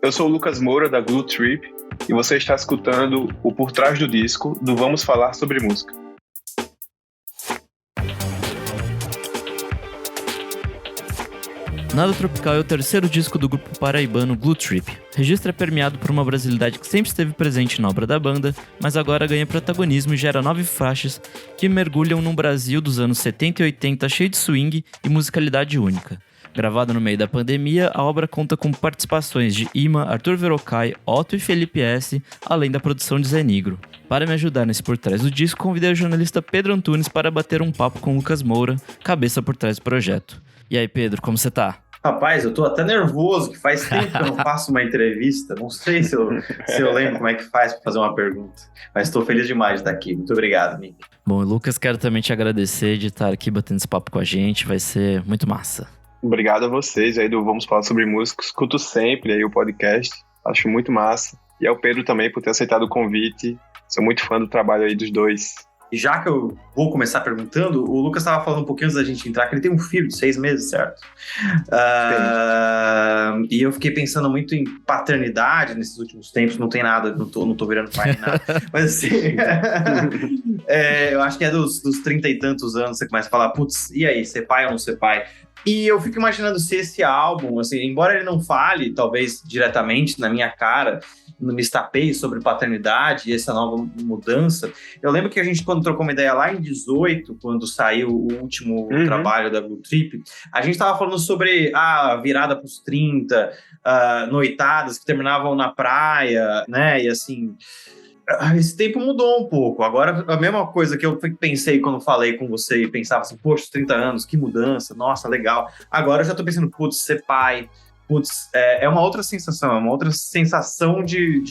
Eu sou o Lucas Moura, da Glue Trip, e você está escutando o Por Trás do Disco do Vamos Falar Sobre Música. Nada Tropical é o terceiro disco do grupo paraibano Glue Trip. O registro é permeado por uma brasilidade que sempre esteve presente na obra da banda, mas agora ganha protagonismo e gera 9 faixas que mergulham num Brasil dos anos 70 e 80 cheio de swing e musicalidade única. Gravada no meio da pandemia, a obra conta com participações de Ima, Arthur Verocai, Otto e Felipe S., além da produção de Zé Nigro. Para me ajudar nesse Por Trás do Disco, convidei o jornalista Pedro Antunes para bater um papo com Lucas Moura, cabeça por trás do projeto. E aí, Pedro, como você tá? Rapaz, eu tô até nervoso, que faz tempo que eu não faço uma entrevista. Não sei se eu lembro como é que faz para fazer uma pergunta. Mas estou feliz demais de estar aqui. Muito obrigado, Nick. Bom, Lucas, quero também te agradecer de estar aqui batendo esse papo com a gente. Vai ser muito massa. Obrigado a vocês aí do Vamos Falar Sobre Música. Escuto sempre aí o podcast. Acho muito massa. E ao Pedro também por ter aceitado o convite. Sou muito fã do trabalho aí dos dois. E já que eu vou começar perguntando, o Lucas estava falando um pouquinho antes da gente entrar, que ele tem um filho de 6 meses, certo? E eu fiquei pensando muito em paternidade nesses últimos tempos, não tem nada, não tô virando pai nem nada. Mas assim, eu acho que é dos 30 e tantos anos você começa a falar, putz, e aí, ser pai ou não ser pai? E eu fico imaginando se esse álbum, assim, embora ele não fale, talvez, diretamente na minha cara, não me estapeie sobre paternidade e essa nova mudança. Eu lembro que a gente, quando trocou uma ideia lá em 18, quando saiu o último trabalho da Glue Trip, a gente estava falando sobre a virada para os 30, noitadas que terminavam na praia, né? E assim, esse tempo mudou um pouco. Agora, a mesma coisa que eu pensei quando falei com você e pensava assim, poxa, 30 anos, que mudança, nossa, legal. Agora eu já tô pensando, putz, ser pai, putz, é uma outra sensação de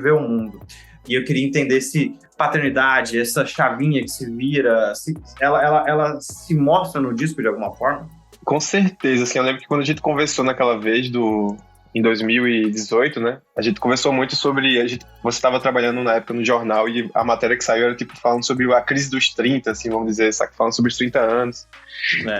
ver o mundo. E eu queria entender se paternidade, essa chavinha que se vira, ela se mostra no disco de alguma forma? Com certeza, assim, eu lembro que quando a gente conversou naquela vez em 2018, né? A gente conversou muito sobre... Você estava trabalhando na época no jornal e a matéria que saiu era tipo falando sobre a crise dos 30, assim, vamos dizer, sabe? Falando sobre os 30 anos.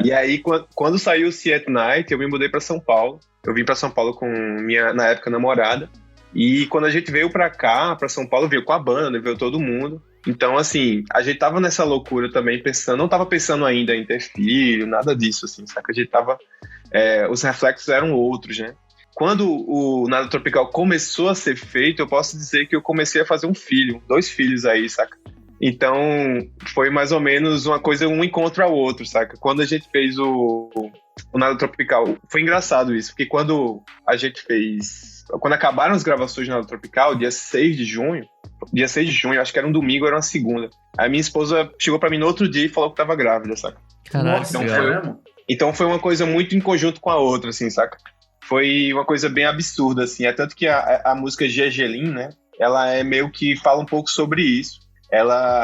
E aí, quando saiu o See at Night, eu me mudei para São Paulo. Eu vim para São Paulo com minha, na época, namorada. E quando a gente veio para cá, para São Paulo, veio com a banda, veio todo mundo. Então, assim, a gente tava nessa loucura também, não tava pensando ainda em ter filho, nada disso, assim, saca? A gente tava... os reflexos eram outros, né? Quando o Nada Tropical começou a ser feito, eu posso dizer que eu comecei a fazer 2 filhos aí, saca? Então, foi mais ou menos uma coisa, um encontro ao outro, saca? Quando a gente fez o Nada Tropical, foi engraçado isso, porque quando acabaram as gravações do Nada Tropical, dia 6 de junho, acho que era um domingo, era uma segunda. Aí minha esposa chegou pra mim no outro dia e falou que tava grávida, saca? Caralho, então foi uma coisa muito em conjunto com a outra, assim, saca? Foi uma coisa bem absurda, assim. É tanto que a música Gergelim, né? Ela é meio que fala um pouco sobre isso.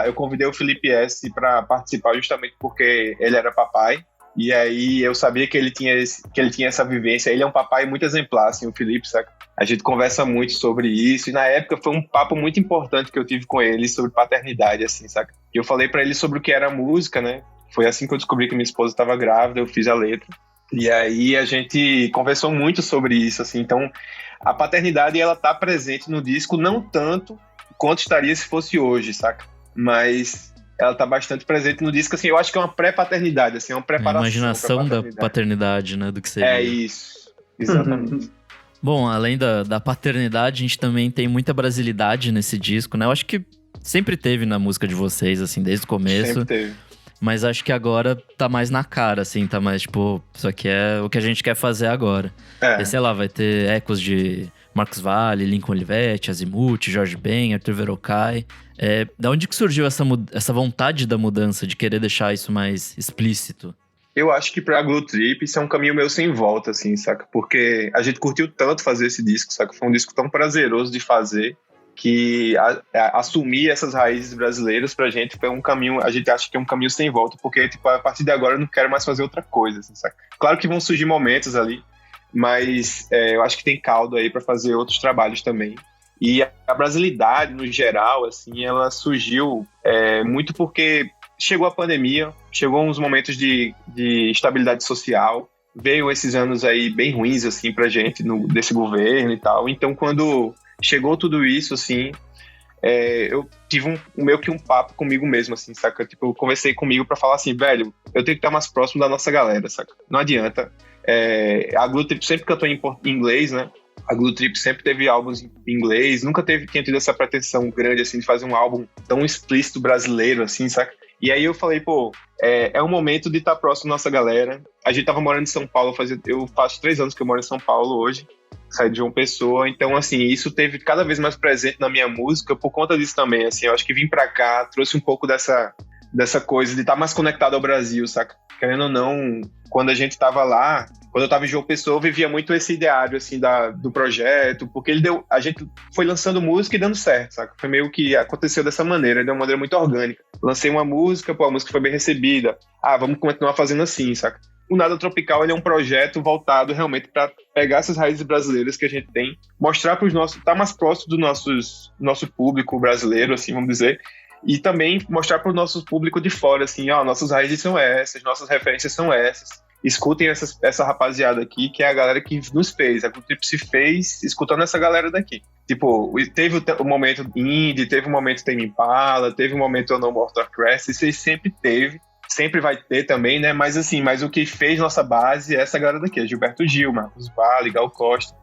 Eu convidei o Felipe S. para participar justamente porque ele era papai. E aí eu sabia que ele tinha essa vivência. Ele é um papai muito exemplar, assim, o Felipe, saca? A gente conversa muito sobre isso. E na época foi um papo muito importante que eu tive com ele sobre paternidade, assim, saca? E eu falei para ele sobre o que era música, né? Foi assim que eu descobri que minha esposa estava grávida. Eu fiz a letra. E aí a gente conversou muito sobre isso, assim, então a paternidade ela tá presente no disco, não tanto quanto estaria se fosse hoje, saca? Mas ela tá bastante presente no disco, assim, eu acho que é uma pré-paternidade, assim, é uma preparação. A imaginação da paternidade, né, do que seria. É isso, exatamente. Bom, além da paternidade, a gente também tem muita brasilidade nesse disco, né? Eu acho que sempre teve na música de vocês, assim, desde o começo. Sempre teve. Mas acho que agora tá mais na cara, assim, tá mais tipo, isso aqui é o que a gente quer fazer agora. E sei lá, vai ter ecos de Marcos Valle, Lincoln Olivetti, Azimuth, Jorge Ben, Arthur Verocai. Da onde que surgiu essa vontade da mudança, de querer deixar isso mais explícito? Eu acho que pra Glue Trip isso é um caminho meio sem volta, assim, saca? Porque a gente curtiu tanto fazer esse disco, saca? Foi um disco tão prazeroso de fazer, que assumir essas raízes brasileiras pra gente foi um caminho, a gente acha que é um caminho sem volta, porque tipo, a partir de agora eu não quero mais fazer outra coisa, assim, saca? Claro que vão surgir momentos ali, mas eu acho que tem caldo aí pra fazer outros trabalhos também. E a brasilidade, no geral, assim, ela surgiu muito porque chegou a pandemia, chegou uns momentos de estabilidade social, veio esses anos aí bem ruins, assim, pra gente, desse governo e tal. Então, quando chegou tudo isso, assim, eu tive meio que um papo comigo mesmo, assim, saca? Tipo, eu conversei comigo pra falar assim, velho, eu tenho que estar mais próximo da nossa galera, saca? Não adianta. A Glue Trip sempre cantou em inglês, né? A Glue Trip sempre teve álbuns em inglês, nunca tinha tido essa pretensão grande, assim, de fazer um álbum tão explícito brasileiro, assim, saca? E aí eu falei, pô, é um momento de estar próximo da nossa galera. A gente tava morando em São Paulo, eu faço 3 anos que eu moro em São Paulo hoje, saí de João Pessoa, então, assim, isso teve cada vez mais presente na minha música por conta disso também, assim, eu acho que vim pra cá, trouxe um pouco dessa coisa de estar mais conectado ao Brasil, saca? Querendo ou não, quando a gente tava lá, quando eu tava em João Pessoa, eu vivia muito esse ideário, assim, do projeto, porque a gente foi lançando música e dando certo, saca? Foi meio que aconteceu dessa maneira, de uma maneira muito orgânica. Lancei uma música, pô, a música foi bem recebida. Vamos continuar fazendo assim, saca? O Nada Tropical, ele é um projeto voltado realmente para pegar essas raízes brasileiras que a gente tem, mostrar para os nossos, tá mais próximo do nosso público brasileiro, assim, vamos dizer, e também mostrar para o nosso público de fora, assim, nossas raízes são essas, nossas referências são essas. Escutem essa rapaziada aqui, que é a galera que nos fez. A Glue Trip se fez escutando essa galera daqui. Tipo, teve o momento indie, teve o momento Tame Impala, teve o momento No More Crest, isso aí sempre teve. Sempre vai ter também, né? Mas assim, o que fez nossa base é essa galera daqui, é Gilberto Gil, Marcos Valle, Gal Costa.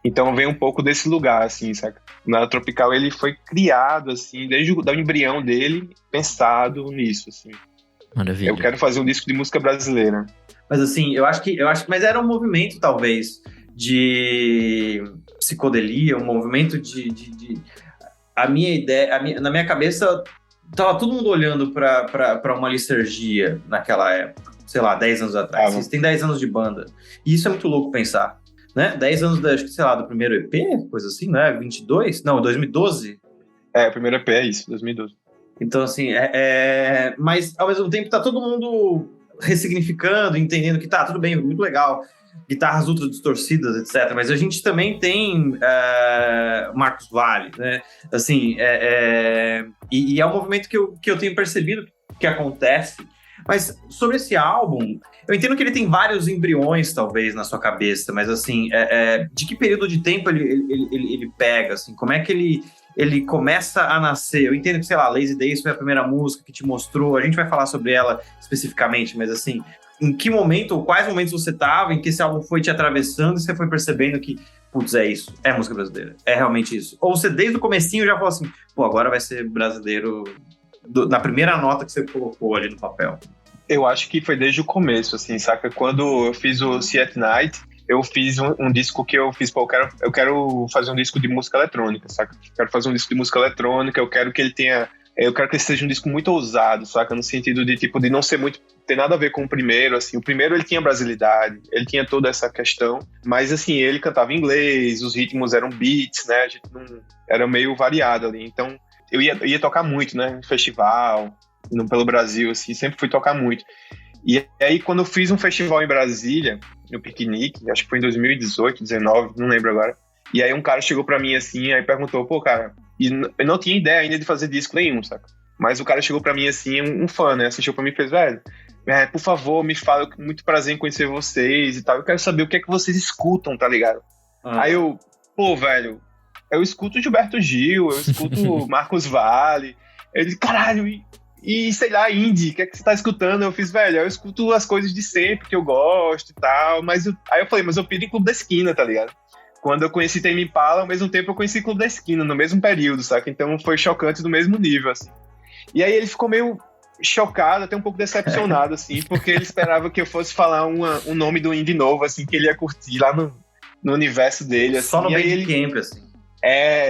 Então vem um pouco desse lugar, assim, saca? O Nada Tropical, ele foi criado, assim, desde o embrião dele, pensado nisso, assim. Maravilha. Eu quero fazer um disco de música brasileira. Mas assim, eu acho que mas era um movimento, talvez, de psicodelia, um movimento de a minha ideia, na minha cabeça, tava todo mundo olhando pra uma liturgia naquela época, sei lá, 10 anos atrás. Vocês têm 10 anos de banda. E isso é muito louco pensar, né? 10 anos, acho que, sei lá, do primeiro EP, coisa assim, né? 22? Não, 2012? O primeiro EP é isso, 2012. Então, assim, mas ao mesmo tempo tá todo mundo ressignificando, entendendo que tá, tudo bem, muito legal, guitarras ultra distorcidas, etc. Mas a gente também tem Marcos Valle, né? Assim, e é um movimento que eu tenho percebido que acontece. Mas sobre esse álbum, eu entendo que ele tem vários embriões, talvez, na sua cabeça, mas assim, de que período de tempo ele pega, assim, como é que ele começa a nascer? Eu entendo que, sei lá, Lazy Days foi a primeira música que te mostrou, a gente vai falar sobre ela especificamente, mas assim, em que momento, ou quais momentos você estava, em que esse álbum foi te atravessando e você foi percebendo que, putz, é isso, é música brasileira, é realmente isso? Ou você, desde o comecinho, já falou assim, pô, agora vai ser brasileiro na primeira nota que você colocou ali no papel? Eu acho que foi desde o começo, assim, saca? Quando eu fiz o See at Night, eu fiz um disco que eu fiz, pô, eu quero fazer um disco de música eletrônica, saca? Eu quero fazer um disco de música eletrônica, eu quero que ele seja um disco muito ousado, saca? No sentido de, tipo, de não ser muito, ter nada a ver com o primeiro, assim. O primeiro, ele tinha brasilidade, ele tinha toda essa questão, mas, assim, ele cantava em inglês, os ritmos eram beats, né? A gente não, era meio variado ali, então eu ia tocar muito, né? Em festival, pelo Brasil, assim, sempre fui tocar muito. E aí, quando eu fiz um festival em Brasília, no Piquenique, acho que foi em 2018, 2019, não lembro agora, e aí um cara chegou pra mim assim, aí perguntou, pô, cara, e eu não tinha ideia ainda de fazer disco nenhum, saca? Mas o cara chegou pra mim assim, um fã, né, assistiu pra mim e fez, velho, por favor, me fala, muito prazer em conhecer vocês e tal, eu quero saber o que é que vocês escutam, tá ligado? Aí eu, pô, velho, eu escuto Gilberto Gil, eu escuto Marcos Valle, ele, caralho, e sei lá, indie, o que é que você tá escutando? Eu fiz, velho, eu escuto as coisas de sempre que eu gosto e tal, aí eu falei, mas eu pido em Clube da Esquina, tá ligado? Quando eu conheci Tame Impala, ao mesmo tempo eu conheci Clube da Esquina, no mesmo período, saca? Então foi chocante do mesmo nível, assim. E aí ele ficou meio chocado, até um pouco decepcionado, assim, porque ele esperava que eu fosse falar um nome do indie novo, assim, que ele ia curtir lá no universo dele, assim. Só no Bandcamp, assim.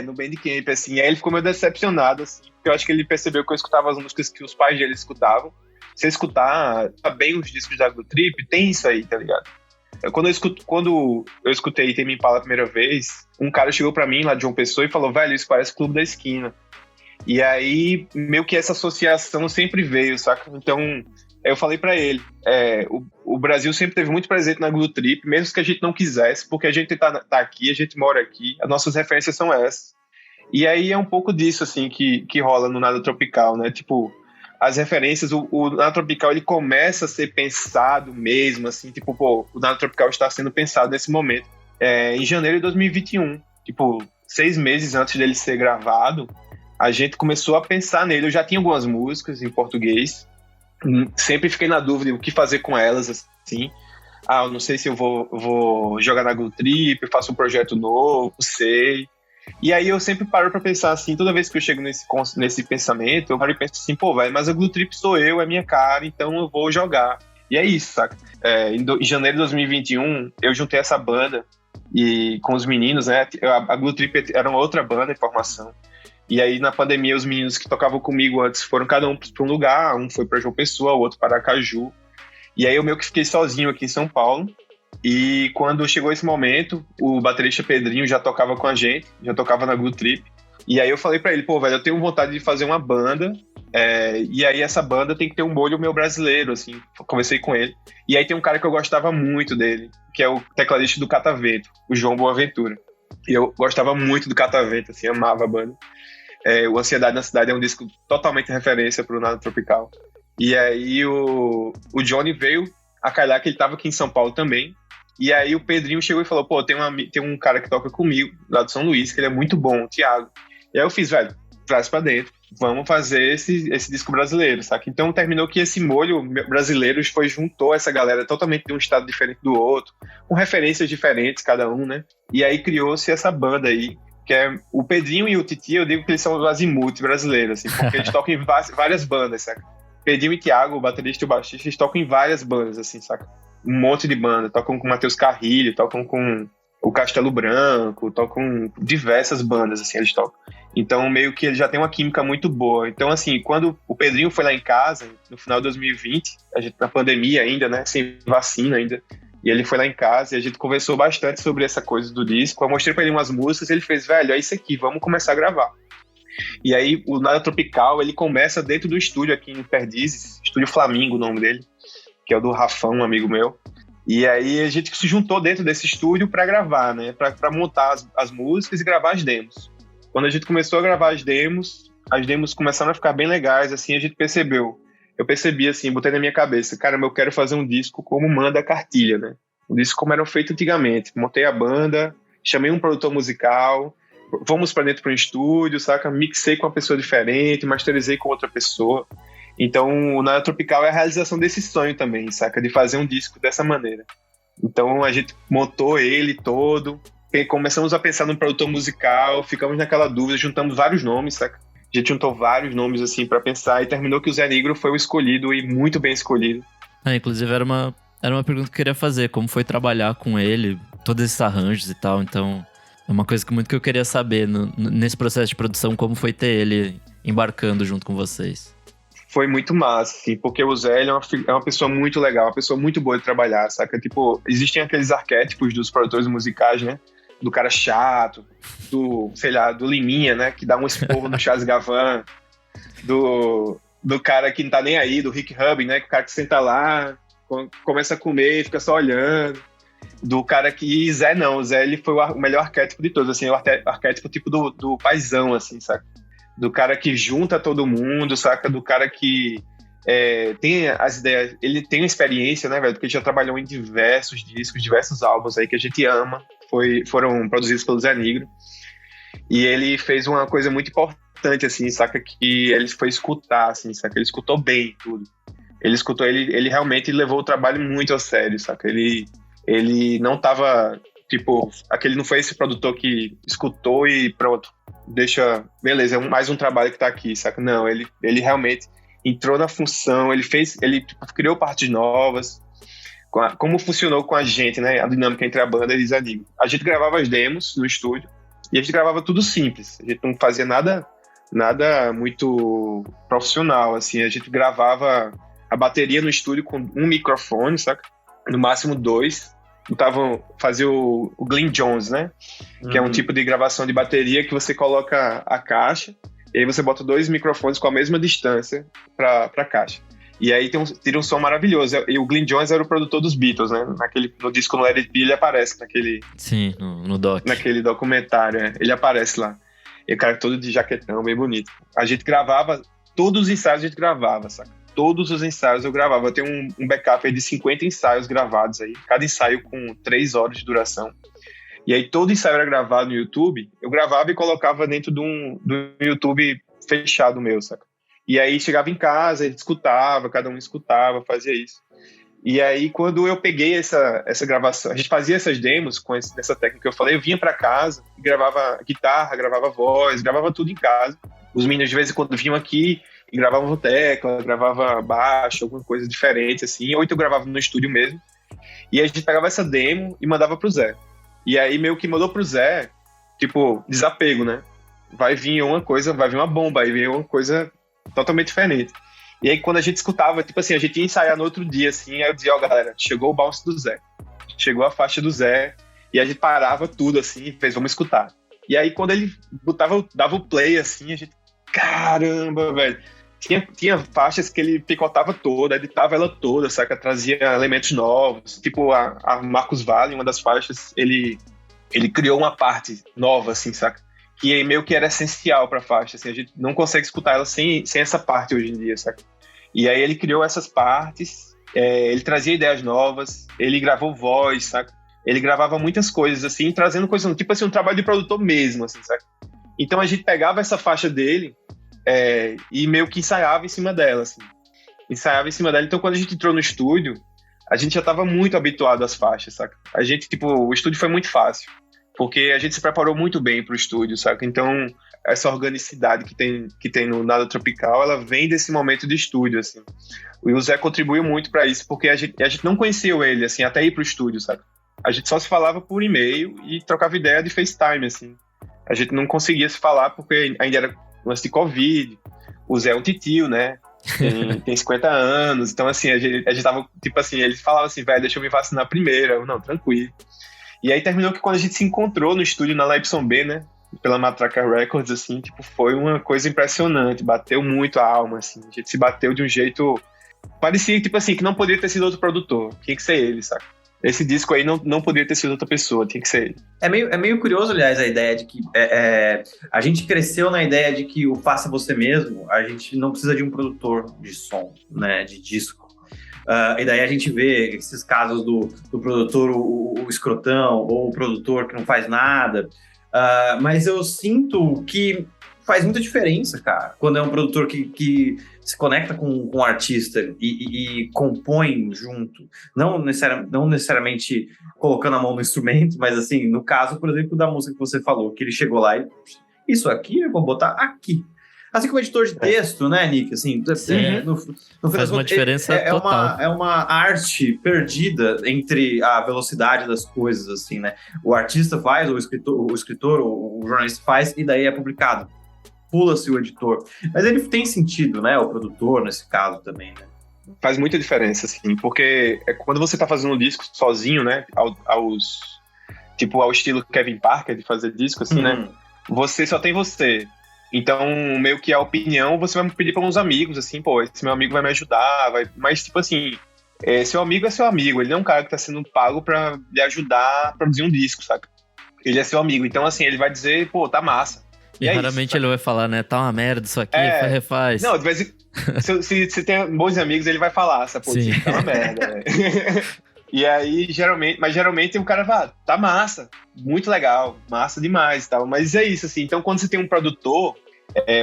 No Bandcamp, assim. Aí ele ficou meio decepcionado, assim, porque eu acho que ele percebeu que eu escutava as músicas que os pais dele escutavam. Se escutar bem os discos da Glue Trip, tem isso aí, tá ligado? Quando eu escutei Tame Impala a primeira vez, um cara chegou pra mim lá de João Pessoa e falou, velho, isso parece Clube da Esquina. E aí, meio que essa associação sempre veio, saca? Então, eu falei pra ele, o Brasil sempre teve muito presente na Glue Trip, mesmo que a gente não quisesse, porque a gente tá aqui, a gente mora aqui, as nossas referências são essas. E aí é um pouco disso, assim, que rola no Nada Tropical, né? Tipo, as referências, o Nada Tropical, ele começa a ser pensado mesmo, assim, tipo, pô, o Nada Tropical está sendo pensado nesse momento. Em janeiro de 2021, tipo, 6 meses antes dele ser gravado, a gente começou a pensar nele. Eu já tinha algumas músicas em português, sempre fiquei na dúvida o que fazer com elas, assim. Eu não sei se eu vou jogar na Glue Trip, faço um projeto novo, sei. E aí eu sempre paro pra pensar assim, toda vez que eu chego nesse pensamento, eu paro e penso assim, pô, velho, mas a Glue Trip sou eu, é minha cara, então eu vou jogar. E é isso, saca? Em janeiro de 2021, eu juntei essa banda e com os meninos, né? A Glue Trip era uma outra banda em formação. E aí, na pandemia, os meninos que tocavam comigo antes foram cada um para um lugar. Um foi para João Pessoa, o outro para Aracaju. E aí, eu meio que fiquei sozinho aqui em São Paulo. E quando chegou esse momento, o baterista Pedrinho já tocava com a gente, já tocava na Glue Trip. E aí, eu falei para ele, pô, velho, eu tenho vontade de fazer uma banda. E aí, essa banda tem que ter um molho meu brasileiro, assim. Conversei com ele. E aí, tem um cara que eu gostava muito dele, que é o tecladista do Catavento, o João Boaventura. E eu gostava muito do Catavento, assim, amava a banda. O Ansiedade na Cidade é um disco totalmente referência pro Nada Tropical. E aí o Johnny veio a calhar que ele tava aqui em São Paulo também. E aí o Pedrinho chegou e falou, pô, tem um cara que toca comigo, lá do São Luís, que ele é muito bom, o Thiago. E aí eu fiz, velho, traz pra dentro, vamos fazer esse disco brasileiro, saca? Então terminou que esse molho brasileiro juntou essa galera totalmente de um estado diferente do outro, com referências diferentes cada um, né? E aí criou-se essa banda aí, que é o Pedrinho e o Titi, eu digo que eles são os Azimuth brasileiros, assim, porque eles tocam em várias bandas, saca? Pedrinho e Thiago, o baterista e o baixista, eles tocam em várias bandas, assim, saca? Um monte de banda, tocam com o Matheus Carrilho, tocam com o Castelo Branco, tocam com diversas bandas, assim, eles tocam. Então, meio que ele já tem uma química muito boa. Então, assim, quando o Pedrinho foi lá em casa, no final de 2020, a gente na pandemia ainda, né, sem vacina ainda, e ele foi lá em casa e a gente conversou bastante sobre essa coisa do disco. Eu mostrei pra ele umas músicas e ele fez, velho, é isso aqui, vamos começar a gravar. E aí o Nada Tropical, ele começa dentro do estúdio aqui em Perdizes, Estúdio Flamingo, o nome dele, que é o do Rafão, um amigo meu. E aí a gente se juntou dentro desse estúdio pra gravar, né, pra montar as músicas e gravar as demos. Quando a gente começou a gravar as demos começaram a ficar bem legais, assim, a gente percebeu. Eu percebi, assim, botei na minha cabeça, caramba, eu quero fazer um disco como manda a cartilha, né? Um disco como era feito antigamente. Montei a banda, chamei um produtor musical, fomos pra dentro para um estúdio, saca? Mixei com uma pessoa diferente, masterizei com outra pessoa. Então, o Nada Tropical é a realização desse sonho também, saca? De fazer um disco dessa maneira. Então, a gente montou ele todo, começamos a pensar num produtor musical, ficamos naquela dúvida, juntamos vários nomes, saca? A gente juntou vários nomes, assim, pra pensar, e terminou que o Zé Negro foi o escolhido, e muito bem escolhido. Inclusive, era uma pergunta que eu queria fazer, como foi trabalhar com ele, todos esses arranjos e tal, então é uma coisa que eu queria saber nesse processo de produção, como foi ter ele embarcando junto com vocês. Foi muito massa, assim, porque o Zé é uma pessoa muito legal, uma pessoa muito boa de trabalhar, saca? Tipo, existem aqueles arquétipos dos produtores musicais, né? Do cara chato, do Liminha, né? Que dá um esporro no Charles Gavin, do cara que não tá nem aí, do Rick Rubin, né? Que o cara que senta lá, começa a comer e fica só olhando. Do cara que... Zé não, o Zé ele foi o melhor arquétipo de todos, assim, o arquétipo tipo do paizão, assim, saca? Do cara que junta todo mundo, saca? Do cara que tem as ideias, ele tem uma experiência, né, velho? Porque ele já trabalhou em diversos discos, diversos álbuns aí que a gente ama, foram produzidos pelo Zé Negro. E ele fez uma coisa muito importante, assim, saca? Que ele foi escutar, assim, saca? Ele escutou bem tudo. Ele escutou, ele realmente levou o trabalho muito a sério, saca? Ele não tava, tipo, aquele não foi esse produtor que escutou e pronto, beleza, é mais um trabalho que tá aqui, saca? Não, ele realmente entrou na função, ele criou partes novas, como funcionou com a gente, né? A dinâmica entre a banda e os amigos. A gente gravava as demos no estúdio e a gente gravava tudo simples, a gente não fazia nada muito profissional, assim, a gente gravava a bateria no estúdio com um microfone, saca? No máximo 2. Fazia o Glyn Johns, né? Que é um tipo de gravação de bateria que você coloca a caixa e aí você bota 2 microfones com a mesma distância pra caixa. E aí tira um som maravilhoso. E o Glyn Johns era o produtor dos Beatles, né? No disco no Let It Be ele aparece naquele... Sim, no doc. Naquele documentário, né? Ele aparece lá. E o cara todo de jaquetão, bem bonito. A gente gravava todos os ensaios a gente gravava, saca? Todos os ensaios eu gravava. Eu tenho um backup aí de 50 ensaios gravados aí, cada ensaio com 3 horas de duração. E aí todo ensaio era gravado no YouTube, eu gravava e colocava dentro do YouTube fechado meu, saca? E aí chegava em casa, a gente escutava, cada um escutava, fazia isso. E aí quando eu peguei essa gravação, a gente fazia essas demos com essa técnica que eu falei, eu vinha pra casa, gravava guitarra, gravava voz, gravava tudo em casa. Os meninos de vez em quando vinham aqui e gravavam tecla, gravava baixo, alguma coisa diferente assim, ou então eu gravava no estúdio mesmo. E a gente pegava essa demo e mandava pro Zé. E aí meio que mandou pro Zé, tipo, desapego, né? Vai vir uma coisa, vai vir uma bomba, vai vir uma coisa totalmente diferente. E aí quando a gente escutava, tipo assim, a gente ia ensaiar no outro dia, assim, aí eu dizia, ó, galera, chegou o bounce do Zé. Chegou a faixa do Zé, e a gente parava tudo, assim, e fez, vamos escutar. E aí quando ele dava o play, assim, a gente, caramba, velho. Tinha faixas que ele picotava toda, editava ela toda, saca? Trazia elementos novos. Tipo, a Marcos Valle, uma das faixas, ele criou uma parte nova, assim, saca? Que meio que era essencial pra faixa, assim. A gente não consegue escutar ela sem essa parte hoje em dia, saca? E aí ele criou essas partes, ele trazia ideias novas, ele gravou voz, saca? Ele gravava muitas coisas, assim, trazendo coisas, tipo assim, um trabalho de produtor mesmo, assim, saca? Então a gente pegava essa faixa dele, e meio que ensaiava em cima dela, assim. Ensaiava em cima dela. Então, quando a gente entrou no estúdio, a gente já estava muito habituado às faixas, saca? A gente, tipo, o estúdio foi muito fácil, porque a gente se preparou muito bem pro estúdio, saca? Então, essa organicidade que tem no Nada Tropical, ela vem desse momento de estúdio, assim. O Zé contribuiu muito para isso, porque a gente não conhecia ele, assim, até ir pro estúdio, saca? A gente só se falava por e-mail e trocava ideia de FaceTime, assim. A gente não conseguia se falar porque ainda era lance de Covid, o Zé é um titio, né? Tem 50 anos, então assim, a gente tava, tipo assim, ele falava assim, velho, deixa eu me vacinar primeiro. Eu, não, tranquilo. E aí terminou que quando a gente se encontrou no estúdio na Laipson B, né? Pela Matraca Records, assim, tipo, foi uma coisa impressionante, bateu muito a alma, assim. A gente se bateu de um jeito, parecia, tipo assim, que não poderia ter sido outro produtor, tinha que ser ele, saca? Esse disco aí não poderia ter sido outra pessoa, tinha que ser ele. É meio curioso, aliás, a ideia de que a gente cresceu na ideia de que o faça você mesmo, a gente não precisa de um produtor de som, né, de disco. E daí a gente vê esses casos do produtor, o escrotão, ou o produtor que não faz nada. Mas eu sinto que faz muita diferença, cara, quando é um produtor que se conecta com o artista e compõe junto. Não necessariamente colocando a mão no instrumento, mas assim, no caso, por exemplo, da música que você falou, que ele chegou lá e isso aqui eu vou botar aqui. Assim como editor de texto, né, Nick? Assim, no faz uma diferença total. É uma arte perdida entre a velocidade das coisas, assim, né? O artista faz, o escritor, o jornalista faz, e daí é publicado. Pula-se o editor. Mas ele tem sentido, né? O produtor, nesse caso, também, né? Faz muita diferença, assim, porque quando você tá fazendo um disco sozinho, né? Ao estilo Kevin Parker de fazer disco, assim, né? Você só tem você. Então, meio que a opinião, você vai pedir para uns amigos, assim, pô, esse meu amigo vai me ajudar, mas, tipo assim, seu amigo é seu amigo, ele não é um cara que tá sendo pago pra lhe ajudar a produzir um disco, saca? Ele é seu amigo, então, assim, ele vai dizer, pô, tá massa. E raramente isso, ele vai falar, né, tá uma merda isso aqui, refaz. Não, de vez em se tem bons amigos, ele vai falar, essa pô, tá uma merda, né? E aí, geralmente o cara vai, tá massa, muito legal, massa demais e tal, mas é isso, assim, então quando você tem um produtor,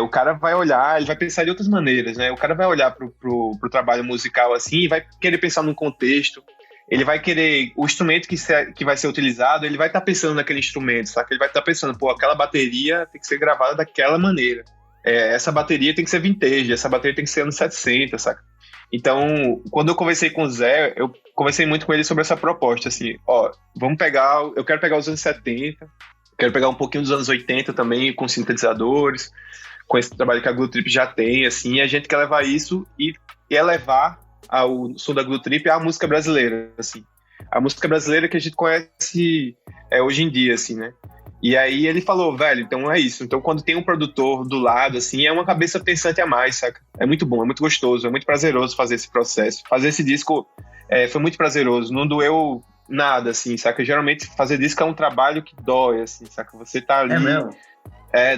o cara vai olhar, ele vai pensar de outras maneiras, né, o cara vai olhar pro trabalho musical, assim, e vai querer pensar num contexto, ele vai querer, o instrumento que vai ser utilizado, ele vai estar pensando naquele instrumento, sabe, ele vai estar pensando, pô, aquela bateria tem que ser gravada daquela maneira, essa bateria tem que ser vintage, essa bateria tem que ser anos 60, saca? Então, quando eu conversei com o Zé, eu conversei muito com ele sobre essa proposta, assim, ó, eu quero pegar os anos 70, quero pegar um pouquinho dos anos 80 também, com sintetizadores, com esse trabalho que a Glue Trip já tem, assim, e a gente quer levar isso e elevar o som da Glue Trip à música brasileira, assim, a música brasileira que a gente conhece hoje em dia, assim, né? E aí ele falou, velho, então é isso. Então quando tem um produtor do lado, assim, é uma cabeça pensante a mais, saca? É muito bom, é muito gostoso, é muito prazeroso fazer esse processo. Fazer esse disco foi muito prazeroso. Não doeu nada, assim, saca? Geralmente fazer disco é um trabalho que dói, assim, saca? Você tá ali... É mesmo?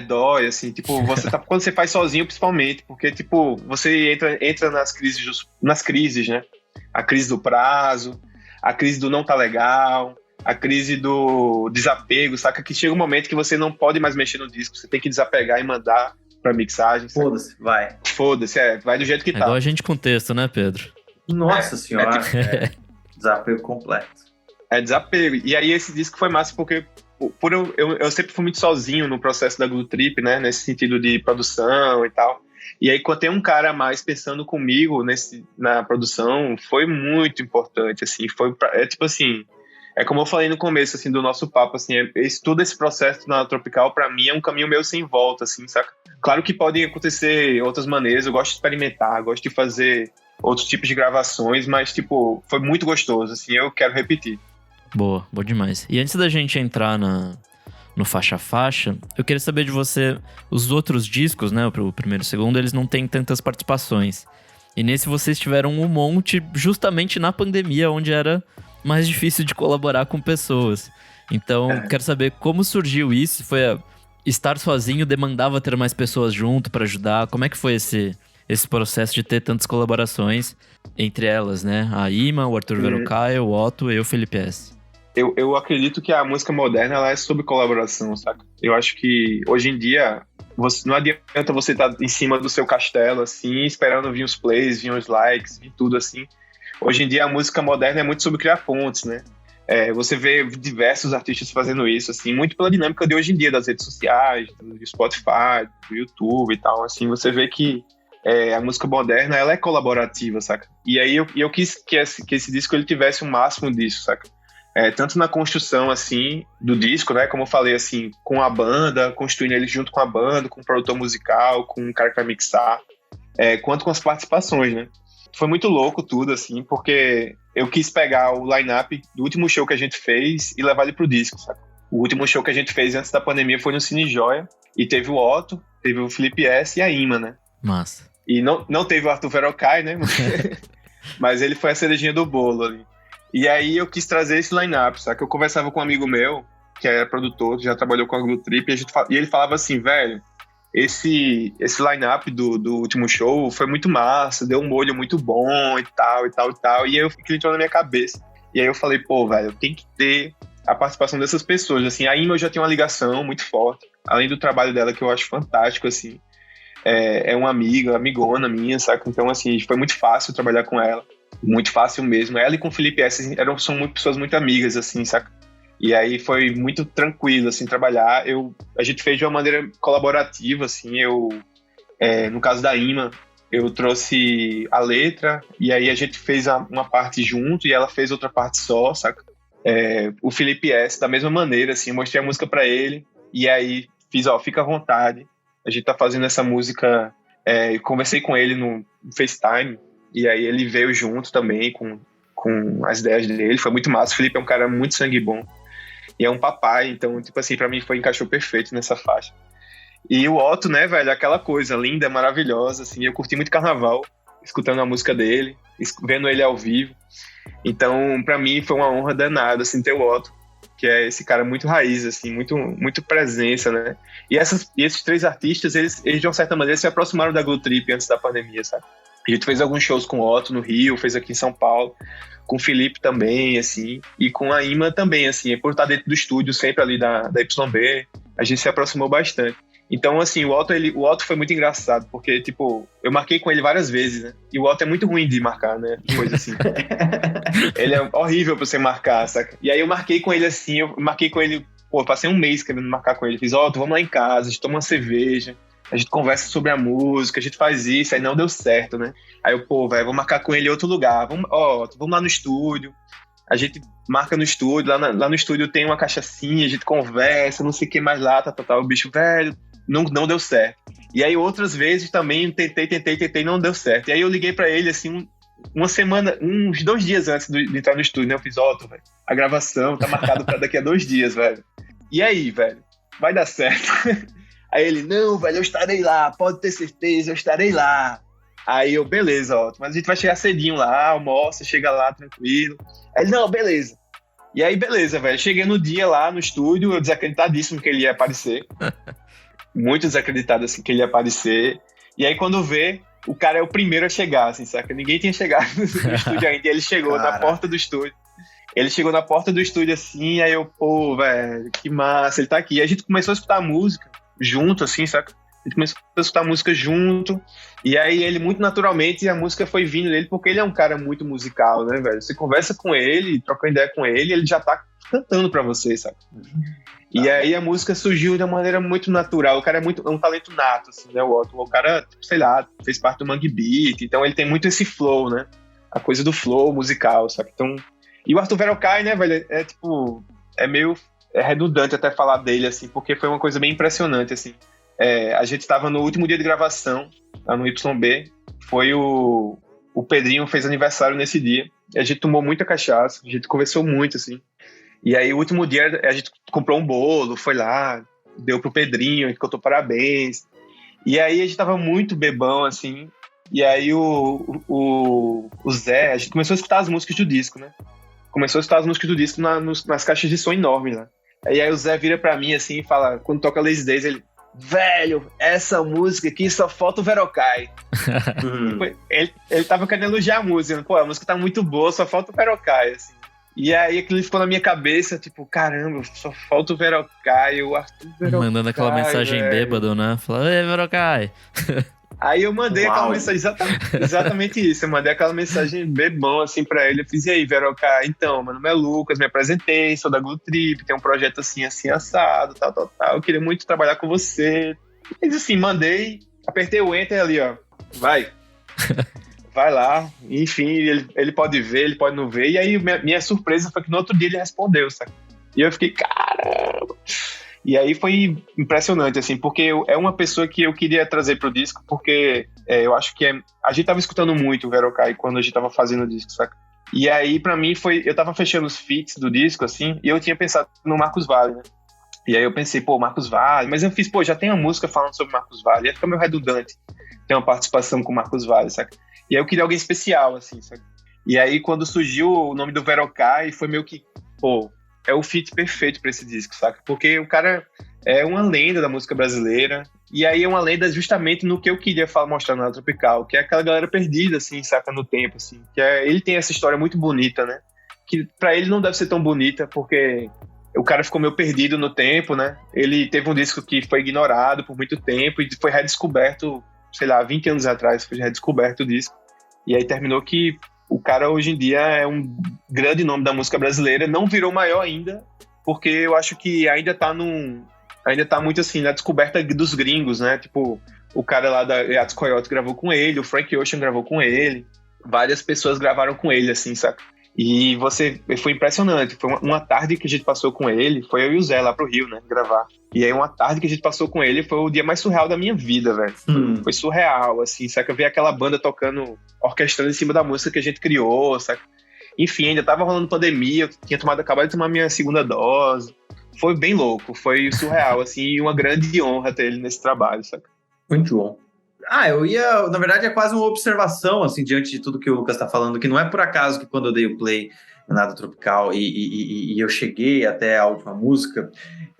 Dói, assim, tipo, você tá... Quando você faz sozinho, principalmente, porque, tipo, você entra nas crises, né? A crise do prazo, a crise do não tá legal, a crise do desapego, saca? Que chega um momento que você não pode mais mexer no disco, você tem que desapegar e mandar pra mixagem. Foda-se, vai. Foda-se, vai do jeito que tá. Igual a gente com texto, né, Pedro? Nossa senhora, desapego completo. É desapego. E aí esse disco foi massa porque eu sempre fui muito sozinho no processo da Glue Trip, né? Nesse sentido de produção e tal. E aí quando tem um cara a mais pensando comigo na produção, foi muito importante, assim. Tipo assim, é como eu falei no começo, assim, do nosso papo, assim, todo esse processo na Tropical, pra mim, é um caminho meio sem volta, assim, saca? Claro que podem acontecer outras maneiras, eu gosto de experimentar, gosto de fazer outros tipos de gravações, mas, tipo, foi muito gostoso, assim, eu quero repetir. Boa demais. E antes da gente entrar no Faixa a Faixa, eu queria saber de você, os outros discos, né, o primeiro e o segundo, eles não têm tantas participações. E nesse vocês tiveram um monte justamente na pandemia, onde era mais difícil de colaborar com pessoas. Então, quero saber como surgiu isso, estar sozinho demandava ter mais pessoas junto para ajudar, como é que foi esse processo de ter tantas colaborações, entre elas, né, a Ima, o Arthur Verocai, o Otto e o Felipe S. Eu acredito que a música moderna ela é sobre colaboração, saca? Eu acho que hoje em dia não adianta você estar em cima do seu castelo, assim, esperando vir os plays, vir os likes, vir tudo assim. Hoje em dia a música moderna é muito sobre criar pontes, né? Você vê diversos artistas fazendo isso, assim, muito pela dinâmica de hoje em dia, das redes sociais, do Spotify, do YouTube e tal, assim, você vê que a música moderna, ela é colaborativa, saca? E aí eu quis que esse disco ele tivesse o máximo disso, saca? Tanto na construção, assim, do disco, né, como eu falei, assim, com a banda, construindo ele junto com a banda, com o produtor musical, com o cara que vai mixar, quanto com as participações, né. Foi muito louco tudo, assim, porque eu quis pegar o line-up do último show que a gente fez e levar ele pro disco, sabe? O último show que a gente fez antes da pandemia foi no Cine Joia, e teve o Otto, teve o Felipe S e a Ima, né. Massa. E não teve o Arthur Verocai, né, mas ele foi a cerejinha do bolo ali. E aí eu quis trazer esse line-up, sabe? Que eu conversava com um amigo meu, que é produtor, já trabalhou com a Glue Trip, e ele falava assim, velho, esse line-up do último show foi muito massa, deu um molho muito bom e tal, e aí aquilo entrou na minha cabeça. E aí eu falei, pô, velho, tem que ter a participação dessas pessoas, assim, a Ima eu já tenho uma ligação muito forte, além do trabalho dela que eu acho fantástico, assim, é uma amigona minha, sabe? Então, assim, foi muito fácil trabalhar com ela. Muito fácil mesmo. Ela e com o Felipe S são pessoas muito amigas, assim, saca? E aí foi muito tranquilo, assim, trabalhar. A gente fez de uma maneira colaborativa, assim, no caso da Ima, eu trouxe a letra, e aí a gente fez uma parte junto, e ela fez outra parte só, saca? O Felipe S, da mesma maneira, assim, eu mostrei a música pra ele, e aí fiz, fica à vontade, a gente tá fazendo essa música, conversei com ele no FaceTime, e aí ele veio junto também com as ideias dele, foi muito massa. O Felipe é um cara muito sangue bom e é um papai, então, tipo assim, pra mim encaixou perfeito nessa faixa. E o Otto, né, velho, aquela coisa linda, maravilhosa, assim, eu curti muito Carnaval, escutando a música dele, vendo ele ao vivo. Então, pra mim foi uma honra danada, assim, ter o Otto, que é esse cara muito raiz, assim, muito, muito presença, né? E esses três artistas, eles de uma certa maneira se aproximaram da Glue Trip antes da pandemia, sabe? A gente fez alguns shows com o Otto no Rio, fez aqui em São Paulo, com o Felipe também, assim, e com a Ima também, assim, por estar dentro do estúdio, sempre ali da YB, a gente se aproximou bastante. Então, assim, o Otto foi muito engraçado, porque, tipo, eu marquei com ele várias vezes, né? E o Otto é muito ruim de marcar, né? Coisa assim. Ele é horrível pra você marcar, saca? E aí eu marquei com ele assim, pô, passei um mês querendo marcar com ele. Fiz, Otto, vamos lá em casa, a gente toma uma cerveja, a gente conversa sobre a música, a gente faz isso, aí não deu certo, né? Aí eu, pô, velho, vou marcar com ele em outro lugar. Vamos lá no estúdio. A gente marca no estúdio, lá no estúdio tem uma cachaçinha, a gente conversa, não sei o que mais lá, tá. O bicho, velho, não deu certo. E aí outras vezes também tentei, não deu certo. E aí eu liguei pra ele, assim, uma semana, uns 2 dias antes de entrar no estúdio, né? Eu fiz, Otto, velho, a gravação tá marcada pra daqui a 2 dias, velho. E aí, velho, vai dar certo? Aí ele, não, velho, eu estarei lá, pode ter certeza, eu estarei lá. Aí eu, beleza, Otto, mas a gente vai chegar cedinho lá, almoça, chega lá tranquilo. Aí ele, não, beleza. E aí, beleza, velho. Cheguei no dia lá no estúdio, eu desacreditadíssimo que ele ia aparecer. Muito desacreditado, assim, que ele ia aparecer. E aí, quando vê, o cara é o primeiro a chegar, assim, saca? Ninguém tinha chegado no estúdio ainda, e ele chegou na porta do estúdio. Ele chegou na porta do estúdio, assim, aí eu, pô, velho, que massa, ele tá aqui. E a gente começou a escutar música junto, assim, saca? A gente começou a escutar música junto, e aí ele, muito naturalmente, a música foi vindo dele, porque ele é um cara muito musical, né, velho? Você conversa com ele, troca ideia com ele, ele já tá cantando pra você, sabe? E aí a música surgiu de uma maneira muito natural. O cara é um talento nato, assim, né, o Otto? O cara, sei lá, fez parte do Mangue Beat, então ele tem muito esse flow, né? A coisa do flow musical, sabe? Então... E o Arthur Verocai, né, velho, é meio redundante até falar dele, assim, porque foi uma coisa bem impressionante, assim. A gente tava no último dia de gravação, lá no YB, foi o Pedrinho fez aniversário nesse dia, e a gente tomou muita cachaça, a gente conversou muito, assim, e aí o último dia a gente comprou um bolo, foi lá, deu pro Pedrinho, a gente cantou parabéns, e aí a gente tava muito bebão, assim, e aí o Zé, a gente começou a escutar as músicas do disco, né? Começou a escutar as músicas do disco nas caixas de som enormes lá. E aí o Zé vira pra mim assim e fala, quando toca Lazy Days, ele, velho, essa música aqui só falta o Verocai. Ele tava querendo elogiar a música, pô, a música tá muito boa, só falta o Verocai, assim. E aí aquilo ficou na minha cabeça, tipo, caramba, só falta o Verocai, o Arthur Verocai. Mandando aquela mensagem bêbado, né? Falando, ei, Verocai. Aí eu mandei aquela mensagem, exatamente isso, eu mandei aquela mensagem bebão, assim, pra ele, eu fiz, e aí, Verocai, então, meu nome é Lucas, me apresentei, sou da Glue Trip, tem um projeto assim, assim, assado, tal, eu queria muito trabalhar com você. Mas assim, mandei, apertei o enter ali, ó, vai lá, enfim, ele pode ver, ele pode não ver, e aí minha surpresa foi que no outro dia ele respondeu, sabe? E eu fiquei, caramba... E aí foi impressionante, assim, porque é uma pessoa que eu queria trazer pro disco, porque eu acho que a gente tava escutando muito o Verocai quando a gente tava fazendo o disco, saca? E aí, pra mim, eu tava fechando os feats do disco, assim, e eu tinha pensado no Marcos Valle, né? E aí eu pensei, pô, Marcos Valle, mas eu fiz, pô, já tem uma música falando sobre Marcos Valle, ia ficar meio redundante ter uma participação com o Marcos Valle, saca? E aí eu queria alguém especial, assim, saca? E aí, quando surgiu o nome do Verocai, foi meio que, pô, é o feat perfeito pra esse disco, saca? Porque o cara é uma lenda da música brasileira, e aí é uma lenda justamente no que eu queria mostrar na Tropical, que é aquela galera perdida, assim, saca? No tempo, assim. Ele tem essa história muito bonita, né? Que pra ele não deve ser tão bonita, porque o cara ficou meio perdido no tempo, né? Ele teve um disco que foi ignorado por muito tempo e foi redescoberto, sei lá, 20 anos atrás, foi redescoberto o disco. E aí terminou que o cara hoje em dia é um grande nome da música brasileira, não virou maior ainda, porque eu acho que ainda tá muito assim, na descoberta dos gringos, né? Tipo, o cara lá da Yachts Coyote gravou com ele, o Frank Ocean gravou com ele, várias pessoas gravaram com ele, assim, saca? E foi impressionante, foi uma tarde que a gente passou com ele, foi eu e o Zé lá pro Rio, né, gravar. E aí uma tarde que a gente passou com ele foi o dia mais surreal da minha vida, velho. Foi surreal, assim, saca? Ver aquela banda tocando, orquestrando em cima da música que a gente criou, saca? Enfim, ainda tava rolando pandemia, eu tinha acabado de tomar minha segunda dose. Foi bem louco, foi surreal, assim, e uma grande honra ter ele nesse trabalho, saca? Muito bom. Na verdade é quase uma observação, assim, diante de tudo que o Lucas tá falando, que não é por acaso que quando eu dei o play na Nada Tropical e eu cheguei até a última música,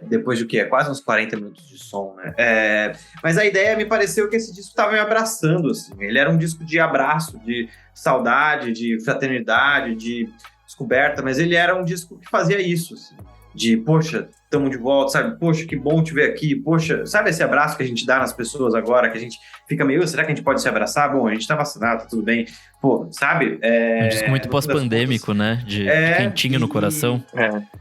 depois de o quê? Quase uns 40 minutos de som, né? Mas a ideia me pareceu que esse disco tava me abraçando, assim, ele era um disco de abraço, de saudade, de fraternidade, de descoberta, mas ele era um disco que fazia isso, assim, de, poxa, estamos de volta, sabe? Poxa, que bom te ver aqui, poxa, sabe esse abraço que a gente dá nas pessoas agora, que a gente fica meio, será que a gente pode se abraçar? Bom, a gente tá vacinado, tá tudo bem. Pô, sabe? Um disco muito pós-pandêmico, né? De quentinho no coração.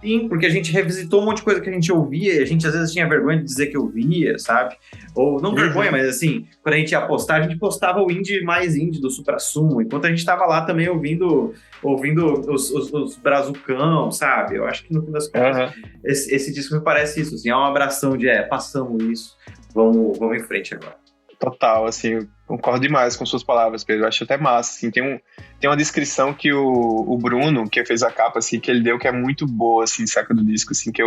Sim, porque a gente revisitou um monte de coisa que a gente ouvia e a gente às vezes tinha vergonha de dizer que ouvia, sabe? Ou não vergonha, mas assim, quando a gente ia postar, a gente postava o indie mais indie do Suprassumo, enquanto a gente tava lá também ouvindo os brazucão, sabe? Eu acho que no fim das contas, esse disco me parece isso, assim, é uma abração de, passamos isso, vamos em frente agora. Total, assim, concordo demais com suas palavras, Pedro. Eu acho até massa, assim, tem uma descrição que o Bruno, que fez a capa, assim, que ele deu, que é muito boa, assim, saca, do disco, assim, que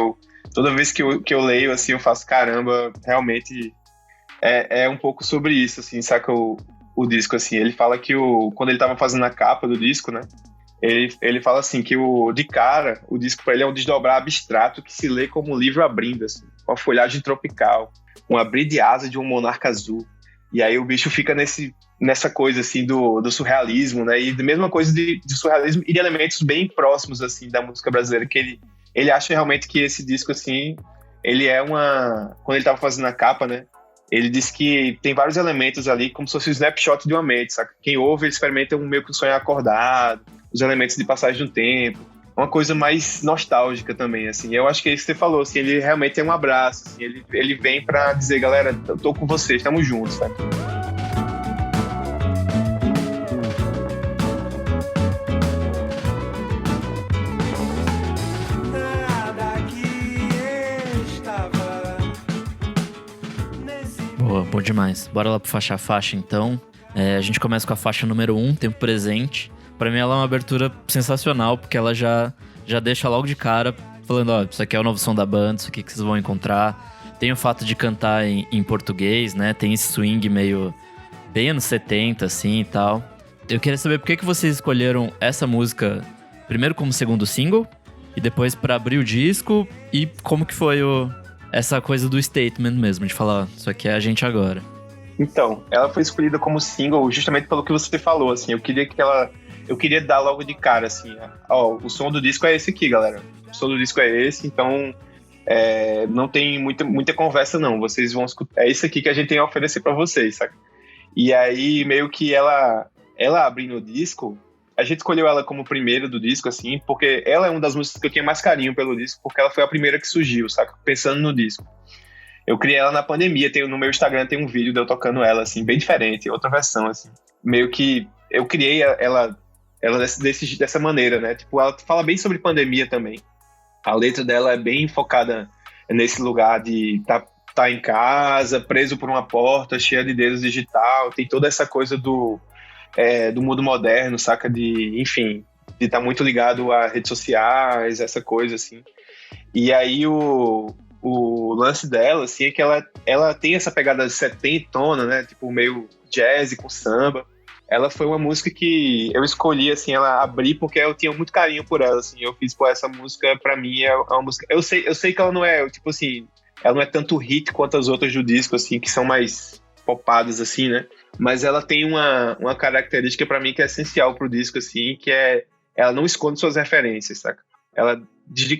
toda vez que eu leio, assim, eu faço, caramba, realmente é um pouco sobre isso, assim, saca, o disco, assim, ele fala que quando ele tava fazendo a capa do disco, né, Ele fala assim, que de cara, o disco pra ele é um desdobrar abstrato que se lê como um livro abrindo, assim, com a folhagem tropical, um abrir de asa de um monarca azul. E aí o bicho fica nessa coisa, assim, do surrealismo, né? E da mesma coisa de surrealismo e de elementos bem próximos, assim, da música brasileira, que ele acha realmente que esse disco, assim, ele é quando ele tava fazendo a capa, né? Ele disse que tem vários elementos ali, como se fosse um snapshot de uma mente, saca? Quem ouve, ele experimenta meio que um sonho acordado, os elementos de passagem do tempo, uma coisa mais nostálgica também, assim. Eu acho que é isso que você falou, assim, ele realmente é um abraço, assim, ele vem pra dizer, galera, eu tô com vocês, estamos juntos, sabe? Boa, bom demais. Bora lá pro faixa a faixa, então. A gente começa com a faixa número 1, Tempo Presente. Pra mim ela é uma abertura sensacional, porque ela já deixa logo de cara, falando, ó, isso aqui é o novo som da banda, isso aqui que vocês vão encontrar. Tem o fato de cantar em português, né? Tem esse swing meio bem anos 70, assim, e tal. Eu queria saber por que vocês escolheram essa música primeiro como segundo single, e depois pra abrir o disco, e como que foi essa coisa do statement mesmo, de falar, ó, isso aqui é a gente agora. Então, ela foi escolhida como single justamente pelo que você falou, assim, eu queria dar logo de cara, assim, ó, o som do disco é esse aqui, galera. O som do disco é esse, então não tem muita conversa, não. Vocês vão escutar. É isso aqui que a gente tem a oferecer pra vocês, saca? E aí, meio que ela abrindo o disco, a gente escolheu ela como primeira do disco, assim, porque ela é uma das músicas que eu tenho mais carinho pelo disco, porque ela foi a primeira que surgiu, saca? Pensando no disco. Eu criei ela na pandemia, no meu Instagram tem um vídeo de eu tocando ela, assim, bem diferente, outra versão, assim. Meio que eu criei ela dessa maneira, né? Tipo, ela fala bem sobre pandemia também. A letra dela é bem focada nesse lugar de tá em casa, preso por uma porta, cheia de dedos digital. Tem toda essa coisa do mundo moderno, saca? Enfim, de estar muito ligado a redes sociais, essa coisa, assim. E aí o lance dela, assim, é que ela tem essa pegada setentona, né? Tipo, meio jazz com samba. Ela foi uma música que eu escolhi, assim, ela abrir porque eu tinha muito carinho por ela, assim. Eu fiz, pô, essa música, pra mim, é uma música... Eu sei que ela não é, tipo assim, ela não é tanto hit quanto as outras do disco, assim, que são mais popadas, assim, né? Mas ela tem uma característica pra mim que é essencial pro disco, assim, que é... Ela não esconde suas referências, saca? Ela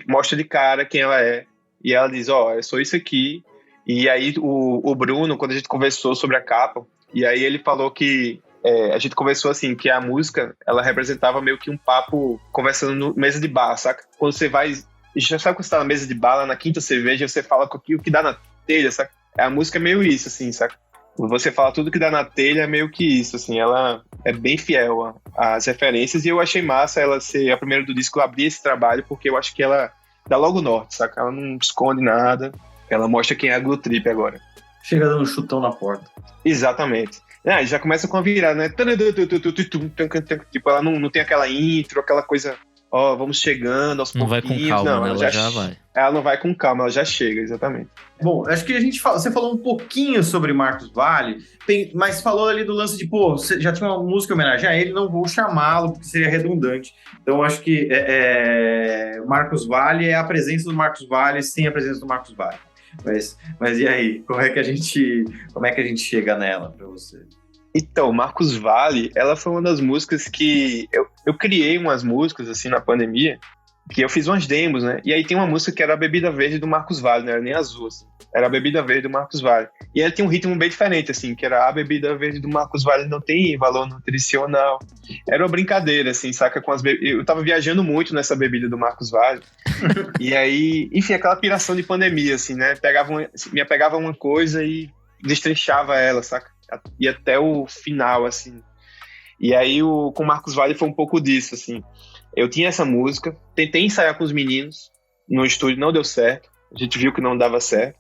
mostra de cara quem ela é. E ela diz, ó, eu sou isso aqui. E aí o Bruno, quando a gente conversou sobre a capa, e aí ele falou que a gente conversou assim, que a música, ela representava meio que um papo conversando no mesa de bar, saca? Quando você vai... Já sabe quando você tá na mesa de bar, lá na quinta cerveja, você fala o que dá na telha, saca? A música é meio isso, assim, saca? Você fala tudo que dá na telha, é meio que isso, assim. Ela é bem fiel às referências, e eu achei massa ela ser a primeira do disco, abrir esse trabalho, porque eu acho que ela dá logo norte, saca? Ela não esconde nada. Ela mostra quem é a Glue Trip agora. Chega dando um chutão na porta. Exatamente. Já começa com a virada, né? Tipo, ela não tem aquela intro, aquela coisa, ó, vamos chegando aos pouquinhos. Não vai com calma, não, né? Ela já vai. Ela não vai com calma, ela já chega, exatamente. Bom, acho que você falou um pouquinho sobre Marcos Valle, mas falou ali do lance de, pô, você já tinha uma música em homenagem a ele, não vou chamá-lo, porque seria redundante. Então, acho que Marcos Valle é a presença do Marcos Valle sem a presença do Marcos Valle. Mas e aí, como é que a gente chega nela pra você? Então, Marcos Valle, ela foi uma das músicas que... Eu criei umas músicas, assim, na pandemia, que eu fiz umas demos, né? E aí tem uma música que era a Bebida Verde do Marcos Valle, não era nem azul, assim. Era a Bebida Verde do Marcos Valle. E ela tinha um ritmo bem diferente, assim, que era a Bebida Verde do Marcos Valle não tem valor nutricional. Era uma brincadeira, assim, saca? Eu tava viajando muito nessa bebida do Marcos Valle. E aí, enfim, aquela piração de pandemia, assim, né? Me apegava a uma coisa e destrinchava ela, saca? E até o final, assim. E aí, com o Marcos Valle foi um pouco disso, assim. Eu tinha essa música, tentei ensaiar com os meninos no estúdio, não deu certo. A gente viu que não dava certo.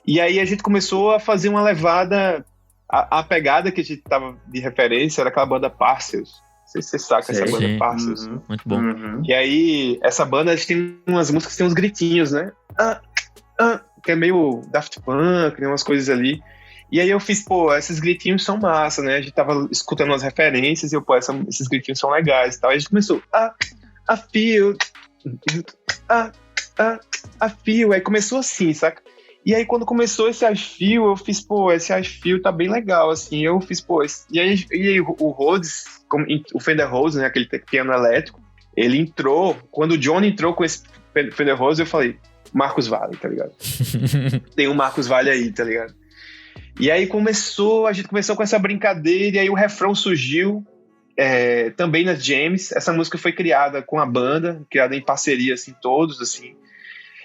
E aí a gente começou a fazer uma levada... A pegada que a gente tava de referência era aquela banda Parcels. Não sei se você saca essa banda Parcels. Muito bom. E aí, essa banda, a gente tem umas músicas que tem uns gritinhos, né? Que é meio Daft Punk, tem umas coisas ali. E aí eu fiz, pô, esses gritinhos são massa, né? A gente tava escutando umas referências e eu, pô, esses gritinhos são legais e tal. Aí a gente começou, I feel, I feel. Aí começou assim, saca? E aí quando começou esse I feel, eu fiz, pô, esse I feel tá bem legal, assim. Eu fiz, pô, e aí o Rhodes, o Fender Rhodes, né, aquele piano elétrico, ele entrou, quando o John entrou com esse Fender Rhodes, eu falei, Marcos Valle, tá ligado? Tem um Marcos Valle aí, tá ligado? E aí a gente começou com essa brincadeira, e aí o refrão surgiu, também nas jams. Essa música foi criada com a banda, criada em parceria, assim, todos, assim.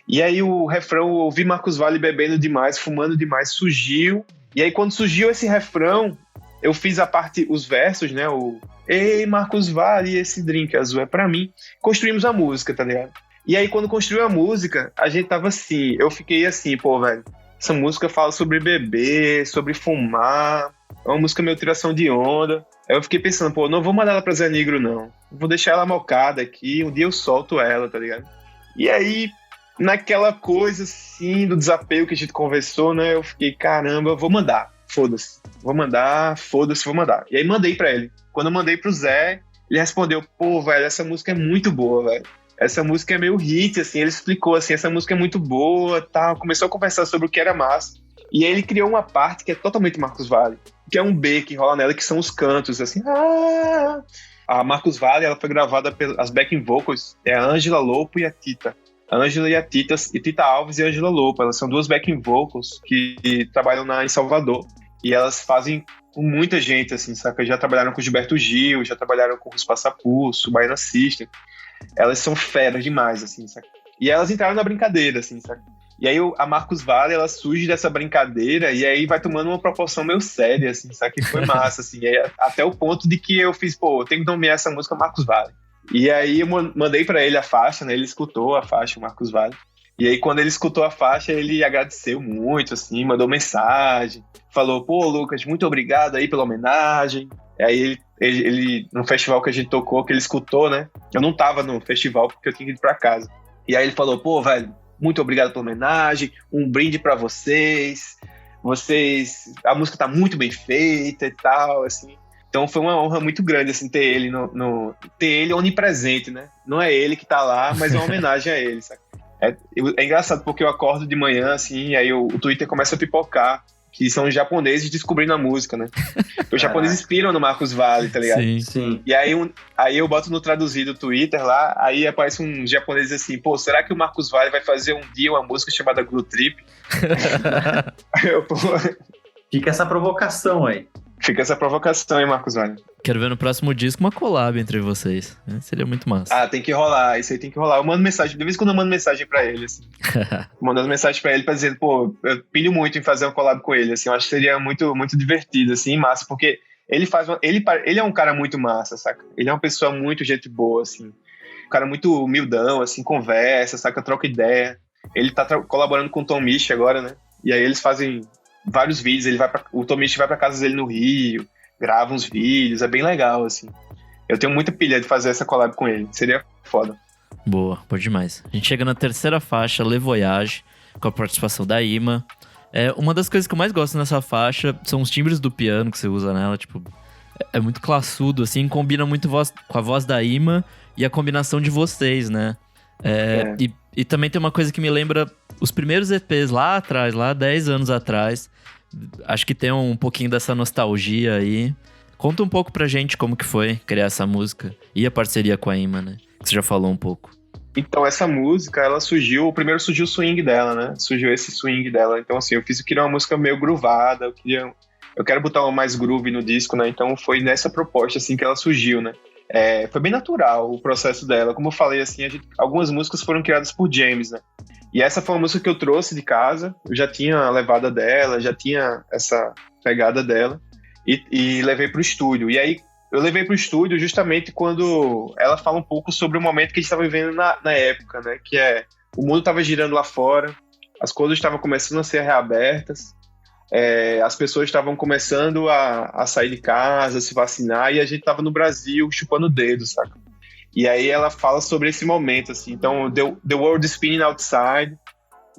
E aí o refrão, eu ouvi Marcos Valle bebendo demais, fumando demais, surgiu. E aí quando surgiu esse refrão, eu fiz os versos, né, Ei, Marcos Valle, esse drink azul é pra mim. Construímos a música, tá ligado? E aí quando construiu a música, a gente tava assim, eu fiquei assim, pô, velho, essa música fala sobre beber, sobre fumar, é uma música meio tiração de onda. Aí eu fiquei pensando, pô, não vou mandar ela pra Zé Negro, não. Vou deixar ela mocada aqui, um dia eu solto ela, tá ligado? E aí, naquela coisa, assim, do desapego que a gente conversou, né, eu fiquei, caramba, vou mandar, foda-se. Vou mandar. E aí mandei pra ele. Quando eu mandei pro Zé, ele respondeu, pô, velho, essa música é muito boa, velho. Essa música é meio hit, assim, ele explicou, assim, essa música é muito boa, tal, começou a conversar sobre o que era massa, e aí ele criou uma parte que é totalmente Marcos Valle, que é um B que rola nela, que são os cantos, assim, A Marcos Valle, ela foi gravada pelas backing vocals, é a Ângela Lopo e a Tita. A Ângela e a Tita, Alves e a Ângela Lopo, elas são duas backing vocals que trabalham em Salvador, e elas fazem com muita gente, assim, saca? Já trabalharam com Gilberto Gil, já trabalharam com os Passapulso, Baiana System. Elas são feras demais, assim, saca? E elas entraram na brincadeira, assim, saca? E aí a Marcos Valle, ela surge dessa brincadeira e aí vai tomando uma proporção meio séria, assim, saca? Que foi massa, assim. Até o ponto de que eu fiz, pô, eu tenho que nomear essa música Marcos Valle. E aí eu mandei pra ele a faixa, né? Ele escutou a faixa, o Marcos Valle. E aí quando ele escutou a faixa, ele agradeceu muito, assim, mandou mensagem. Falou, pô, Lucas, muito obrigado aí pela homenagem. Aí ele, no festival que a gente tocou, que ele escutou, né? Eu não tava no festival porque eu tinha que ir pra casa. E aí ele falou, pô, velho, muito obrigado pela homenagem, um brinde pra vocês, a música tá muito bem feita e tal, assim. Então foi uma honra muito grande, assim, ter ele ter ele onipresente, né? Não é ele que tá lá, mas é uma homenagem a ele, sabe? É engraçado porque eu acordo de manhã, assim, e aí o Twitter começa a pipocar, que são os japoneses descobrindo a música, né? Os japoneses inspiram no Marcos Valle, tá ligado? Sim. E aí eu boto no traduzido Twitter lá, aí aparece um japonês assim, pô, será que o Marcos Valle vai fazer um dia uma música chamada Glue Trip? Fica essa provocação aí. Fica essa provocação aí, Marcos Valle. Quero ver no próximo disco uma collab entre vocês. Seria muito massa. Tem que rolar, isso aí tem que rolar. Eu mando mensagem, de vez em quando eu mando mensagem pra ele, assim. Mandando mensagem pra ele pra dizer, pô, eu pilho muito em fazer um collab com ele, assim. Eu acho que seria muito, muito divertido, assim, massa, porque ele é um cara muito massa, saca? Ele é uma pessoa muito gente boa, assim. Um cara muito humildão, assim, conversa, saca? Troca ideia. Ele tá colaborando com o Tom Misch agora, né? E aí eles fazem vários vídeos, o Tom Misch vai pra casa dele no Rio, grava uns vídeos, é bem legal, assim. Eu tenho muita pilha de fazer essa collab com ele, seria foda. Boa demais. A gente chega na terceira faixa, Le Voyage, com a participação da Ima. Uma das coisas que eu mais gosto nessa faixa são os timbres do piano que você usa nela, tipo, é muito classudo, assim, combina muito com a voz da Ima e a combinação de vocês, né? E também tem uma coisa que me lembra os primeiros EPs lá atrás, lá 10 anos atrás. Acho que tem um pouquinho dessa nostalgia aí. Conta um pouco pra gente como que foi criar essa música e a parceria com a Ima, né? Que você já falou um pouco. Então, essa música, ela surgiu... Primeiro surgiu o swing dela, né? Surgiu esse swing dela. Então, assim, eu queria uma música meio groovada. Eu quero botar mais groove no disco, né? Então, foi nessa proposta, assim, que ela surgiu, né? Foi bem natural o processo dela. Como eu falei, assim, algumas músicas foram criadas por James, né? E essa foi uma música que eu trouxe de casa. Eu já tinha a levada dela, já tinha essa pegada dela. E levei pro estúdio. E aí, eu levei pro estúdio justamente quando ela fala um pouco sobre o momento que a gente estava vivendo na época, né? Que o mundo estava girando lá fora, as coisas estavam começando a ser reabertas, as pessoas estavam começando a sair de casa, se vacinar, e a gente estava no Brasil chupando o dedo, saca? E aí ela fala sobre esse momento, assim. Então, the world is spinning outside,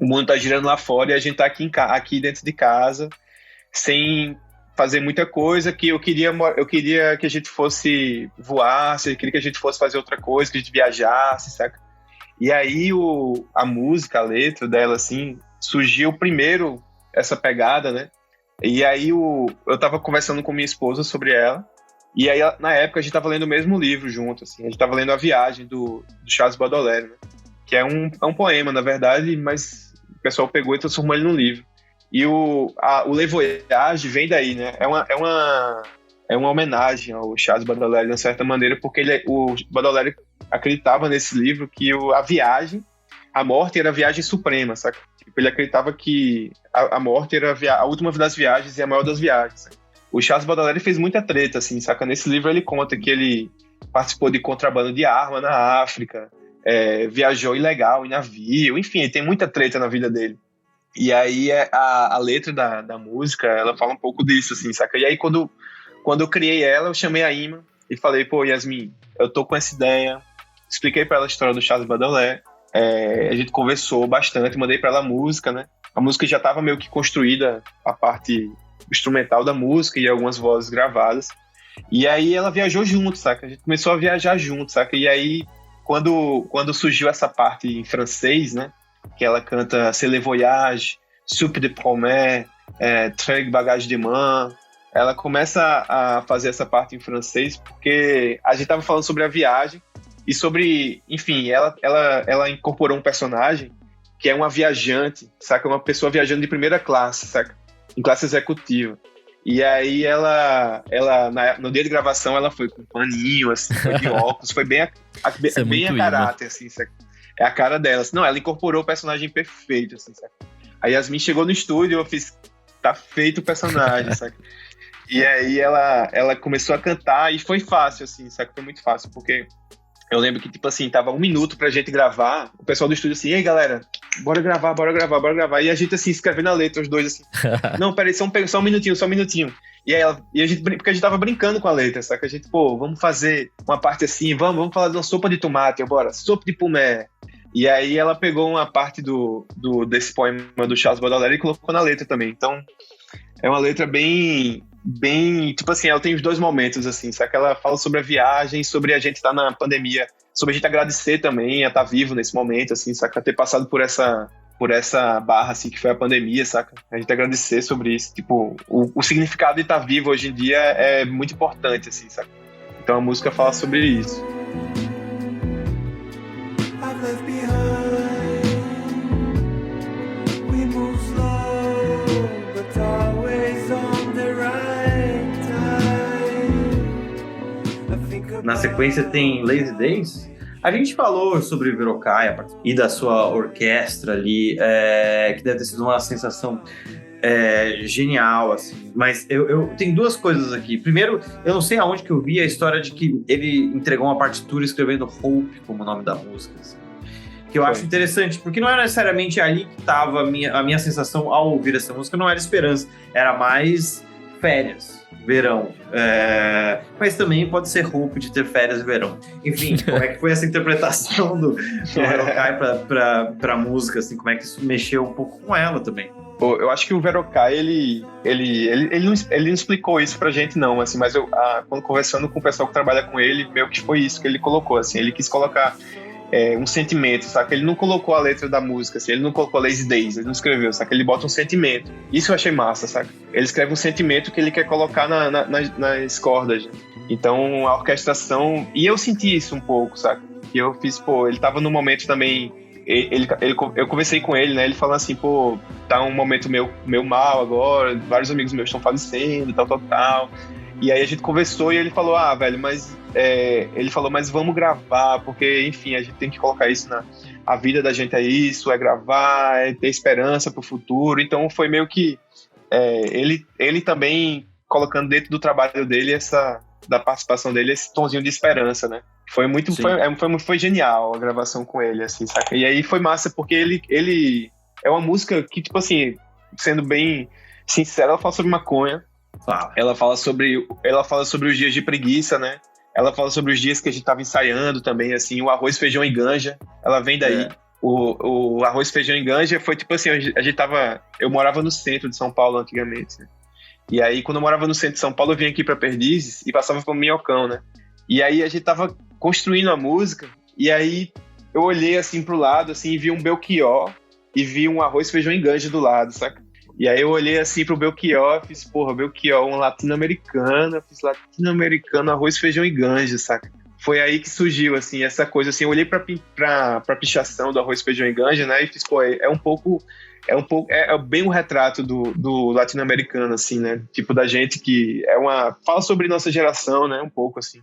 o mundo tá girando lá fora e a gente tá aqui dentro de casa, sem fazer muita coisa, que eu queria que a gente fosse voar, eu queria que a gente fosse fazer outra coisa, que a gente viajasse, saca? E aí a música, a letra dela, assim, surgiu primeiro essa pegada, né? E aí eu tava conversando com minha esposa sobre ela, e aí na época a gente tava lendo o mesmo livro junto, assim, a gente tava lendo A Viagem, do Charles Baudelaire, né? Que é um poema, na verdade, mas o pessoal pegou e transformou ele num livro. E o Le Voyage vem daí, né? É uma homenagem ao Charles Baudelaire, de uma certa maneira, porque o Baudelaire acreditava nesse livro que a morte era a viagem suprema, saca? Tipo, ele acreditava que a morte era a última das viagens e a maior das viagens, saca? O Charles Baudelaire fez muita treta, assim, saca? Nesse livro ele conta que ele participou de contrabando de arma na África, viajou ilegal em navio, enfim, tem muita treta na vida dele. E aí a letra da música, ela fala um pouco disso, assim, saca? E aí quando eu criei ela, eu chamei a Ima e falei, pô, Yasmin, eu tô com essa ideia, expliquei pra ela a história do Charles Baudelaire, a gente conversou bastante, mandei pra ela a música, né? A música já tava meio que construída, a parte instrumental da música e algumas vozes gravadas. E aí ela viajou junto, saca? A gente começou a viajar junto, saca? E aí, quando surgiu essa parte em francês, né? Que ela canta C'est le voyage, Soupe de promesse, Trek bagage de main. Ela começa a fazer essa parte em francês porque a gente tava falando sobre a viagem e sobre, enfim, ela incorporou um personagem que é uma viajante, saca? Uma pessoa viajando de primeira classe, saca? Em classe executiva. E aí no dia de gravação, ela foi com um paninho, assim, foi de óculos, foi bem a caráter, assim, saca? É a cara dela. Não, ela incorporou o personagem perfeito, assim, saca? A Yasmin chegou no estúdio, eu fiz, tá feito o personagem, saca? E aí ela começou a cantar e foi fácil, assim, saca? Foi muito fácil, porque eu lembro que, tipo assim, tava 1 minuto pra gente gravar, o pessoal do estúdio assim, ei, galera, bora gravar. E a gente, assim, escrevendo a letra, os dois, assim, não, peraí, só um minutinho. E aí porque a gente tava brincando com a letra, saca? A gente, pô, vamos fazer uma parte assim, vamos falar de uma sopa de tomate, bora, sopa de pumé. E aí ela pegou uma parte desse poema do Charles Baudelaire e colocou na letra também. Então, é uma letra bem, tipo assim, ela tem os dois momentos, assim, saca? Ela fala sobre a viagem, sobre a gente estar na pandemia, sobre a gente agradecer também a estar vivo nesse momento, assim, saca? Ter passado por essa barra, assim, que foi a pandemia, saca? A gente agradecer sobre isso. Tipo, o significado de estar vivo hoje em dia é muito importante, assim, saca? Então a música fala sobre isso. Na sequência tem Lazy Days. A gente falou sobre Verocai e da sua orquestra ali, que deve ter sido uma sensação genial, assim. Mas eu tenho duas coisas aqui. Primeiro, eu não sei aonde que eu vi a história de que ele entregou uma partitura escrevendo Hope como o nome da música, assim. Que eu acho interessante, porque não era necessariamente ali que estava a minha sensação ao ouvir essa música, não era esperança, era mais férias, verão. Mas também pode ser Hope de ter férias e verão. Enfim, como é que foi essa interpretação do Verocai pra música, assim, como é que isso mexeu um pouco com ela também? Eu acho que o Verocai, ele não explicou isso pra gente, não, assim, mas quando conversando com o pessoal que trabalha com ele, meio que foi isso que ele colocou, assim, ele quis colocar um sentimento, saca? Ele não colocou a letra da música, assim, ele não colocou Lazy Days, ele não escreveu, saca? Ele bota um sentimento. Isso eu achei massa, saca? Ele escreve um sentimento que ele quer colocar nas cordas. Então, a orquestração... E eu senti isso um pouco, saca? E eu fiz, ele tava num momento também... Eu conversei com ele, né? Ele falou assim, tá um momento meu mal agora, vários amigos meus estão falecendo, tal. E aí a gente conversou e ele falou, velho, mas... ele falou, mas vamos gravar, porque, enfim, a gente tem que colocar isso a vida da gente é isso, é gravar, é ter esperança pro futuro. Então foi meio que ele também colocando dentro do trabalho dele da participação dele, esse tonzinho de esperança, né? Foi genial a gravação com ele, assim, saca? E aí foi massa, porque ele é uma música que, tipo assim, sendo bem sincero, ela fala sobre maconha. Ela fala sobre os dias de preguiça, né? Ela fala sobre os dias que a gente tava ensaiando também, assim, o arroz, feijão e ganja, ela vem daí. O arroz, feijão e ganja foi tipo assim, eu morava no centro de São Paulo antigamente, né? E aí, quando eu morava no centro de São Paulo, eu vinha aqui pra Perdizes e passava por Minhocão, né? E aí a gente tava construindo a música, e aí eu olhei assim pro lado, assim, e vi um Belchior e vi um arroz, feijão e ganja do lado, saca? E aí eu olhei assim pro Belchior, fiz, porra, Belchior, um latino-americano, fiz latino-americano, arroz, feijão e ganja, saca? Foi aí que surgiu, assim, essa coisa, assim, eu olhei pra pichação do arroz, feijão e ganja, né, e fiz, pô, é bem um retrato do latino-americano, assim, né, tipo, da gente que fala sobre nossa geração, né, um pouco, assim,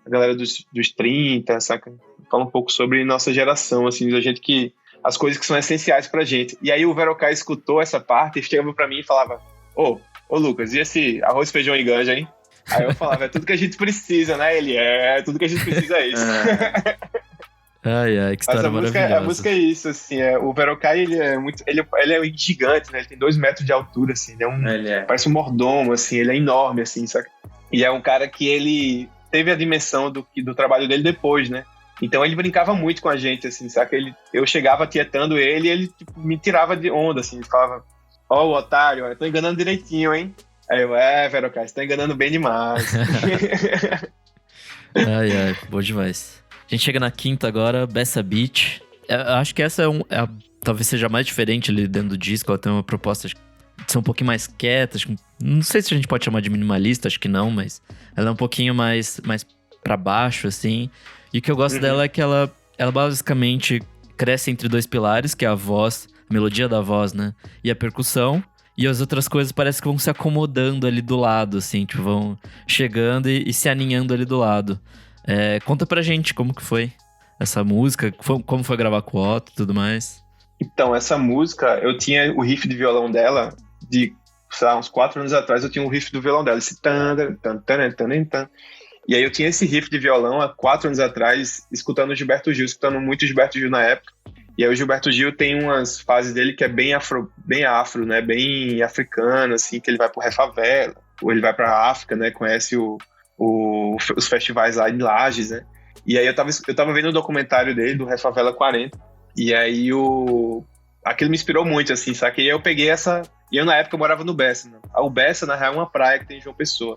a galera dos 30, saca? Fala um pouco sobre nossa geração, assim, da gente que as coisas que são essenciais pra gente. E aí o Verocai escutou essa parte e chegava pra mim e falava, ô Lucas, e esse arroz, feijão e ganja, hein? Aí eu falava, é tudo que a gente precisa, né? Ele tudo que a gente precisa é isso. Ai, que história maravilhosa. A música é isso, assim, o Verocai, ele é gigante, né? Ele tem 2 metros de altura, assim, parece um mordomo, assim, ele é enorme, assim, sabe? E é um cara que ele teve a dimensão do trabalho dele depois, né? Então ele brincava muito com a gente, assim, saca? Eu chegava tietando ele e ele tipo, me tirava de onda, assim, ele falava, ó, o otário, eu tô enganando direitinho, hein? Aí eu, Verocai, você tá enganando bem demais. Bom demais. A gente chega na quinta agora, Bessa Beach. Eu acho que essa talvez seja mais diferente ali dentro do disco, ela tem uma proposta de ser um pouquinho mais quieta, não sei se a gente pode chamar de minimalista, acho que não, mas ela é um pouquinho mais pra baixo, assim. E o que eu gosto dela é que ela basicamente cresce entre 2 pilares, que é a voz, a melodia da voz, né? E a percussão. E as outras coisas parece que vão se acomodando ali do lado, assim, tipo, vão chegando e se aninhando ali do lado. Conta pra gente como que foi essa música, como foi gravar com o Otto e tudo mais. Então, essa música, eu tinha o riff de violão dela, sei lá, uns 4 anos atrás, eu tinha um riff do violão dela, esse tan. E aí eu tinha esse riff de violão há 4 anos atrás, escutando muito Gilberto Gil na época. E aí o Gilberto Gil tem umas fases dele que é bem afro, né? Bem africano, assim, que ele vai pro Refavela, ou ele vai pra África, né? Conhece os festivais lá em Lages, né? E aí eu tava vendo o documentário dele, do Refavela 40, e aí aquilo me inspirou muito, assim, sabe? E aí eu peguei e eu na época eu morava no Bessa, né? O Bessa, na real, é uma praia que tem em João Pessoa.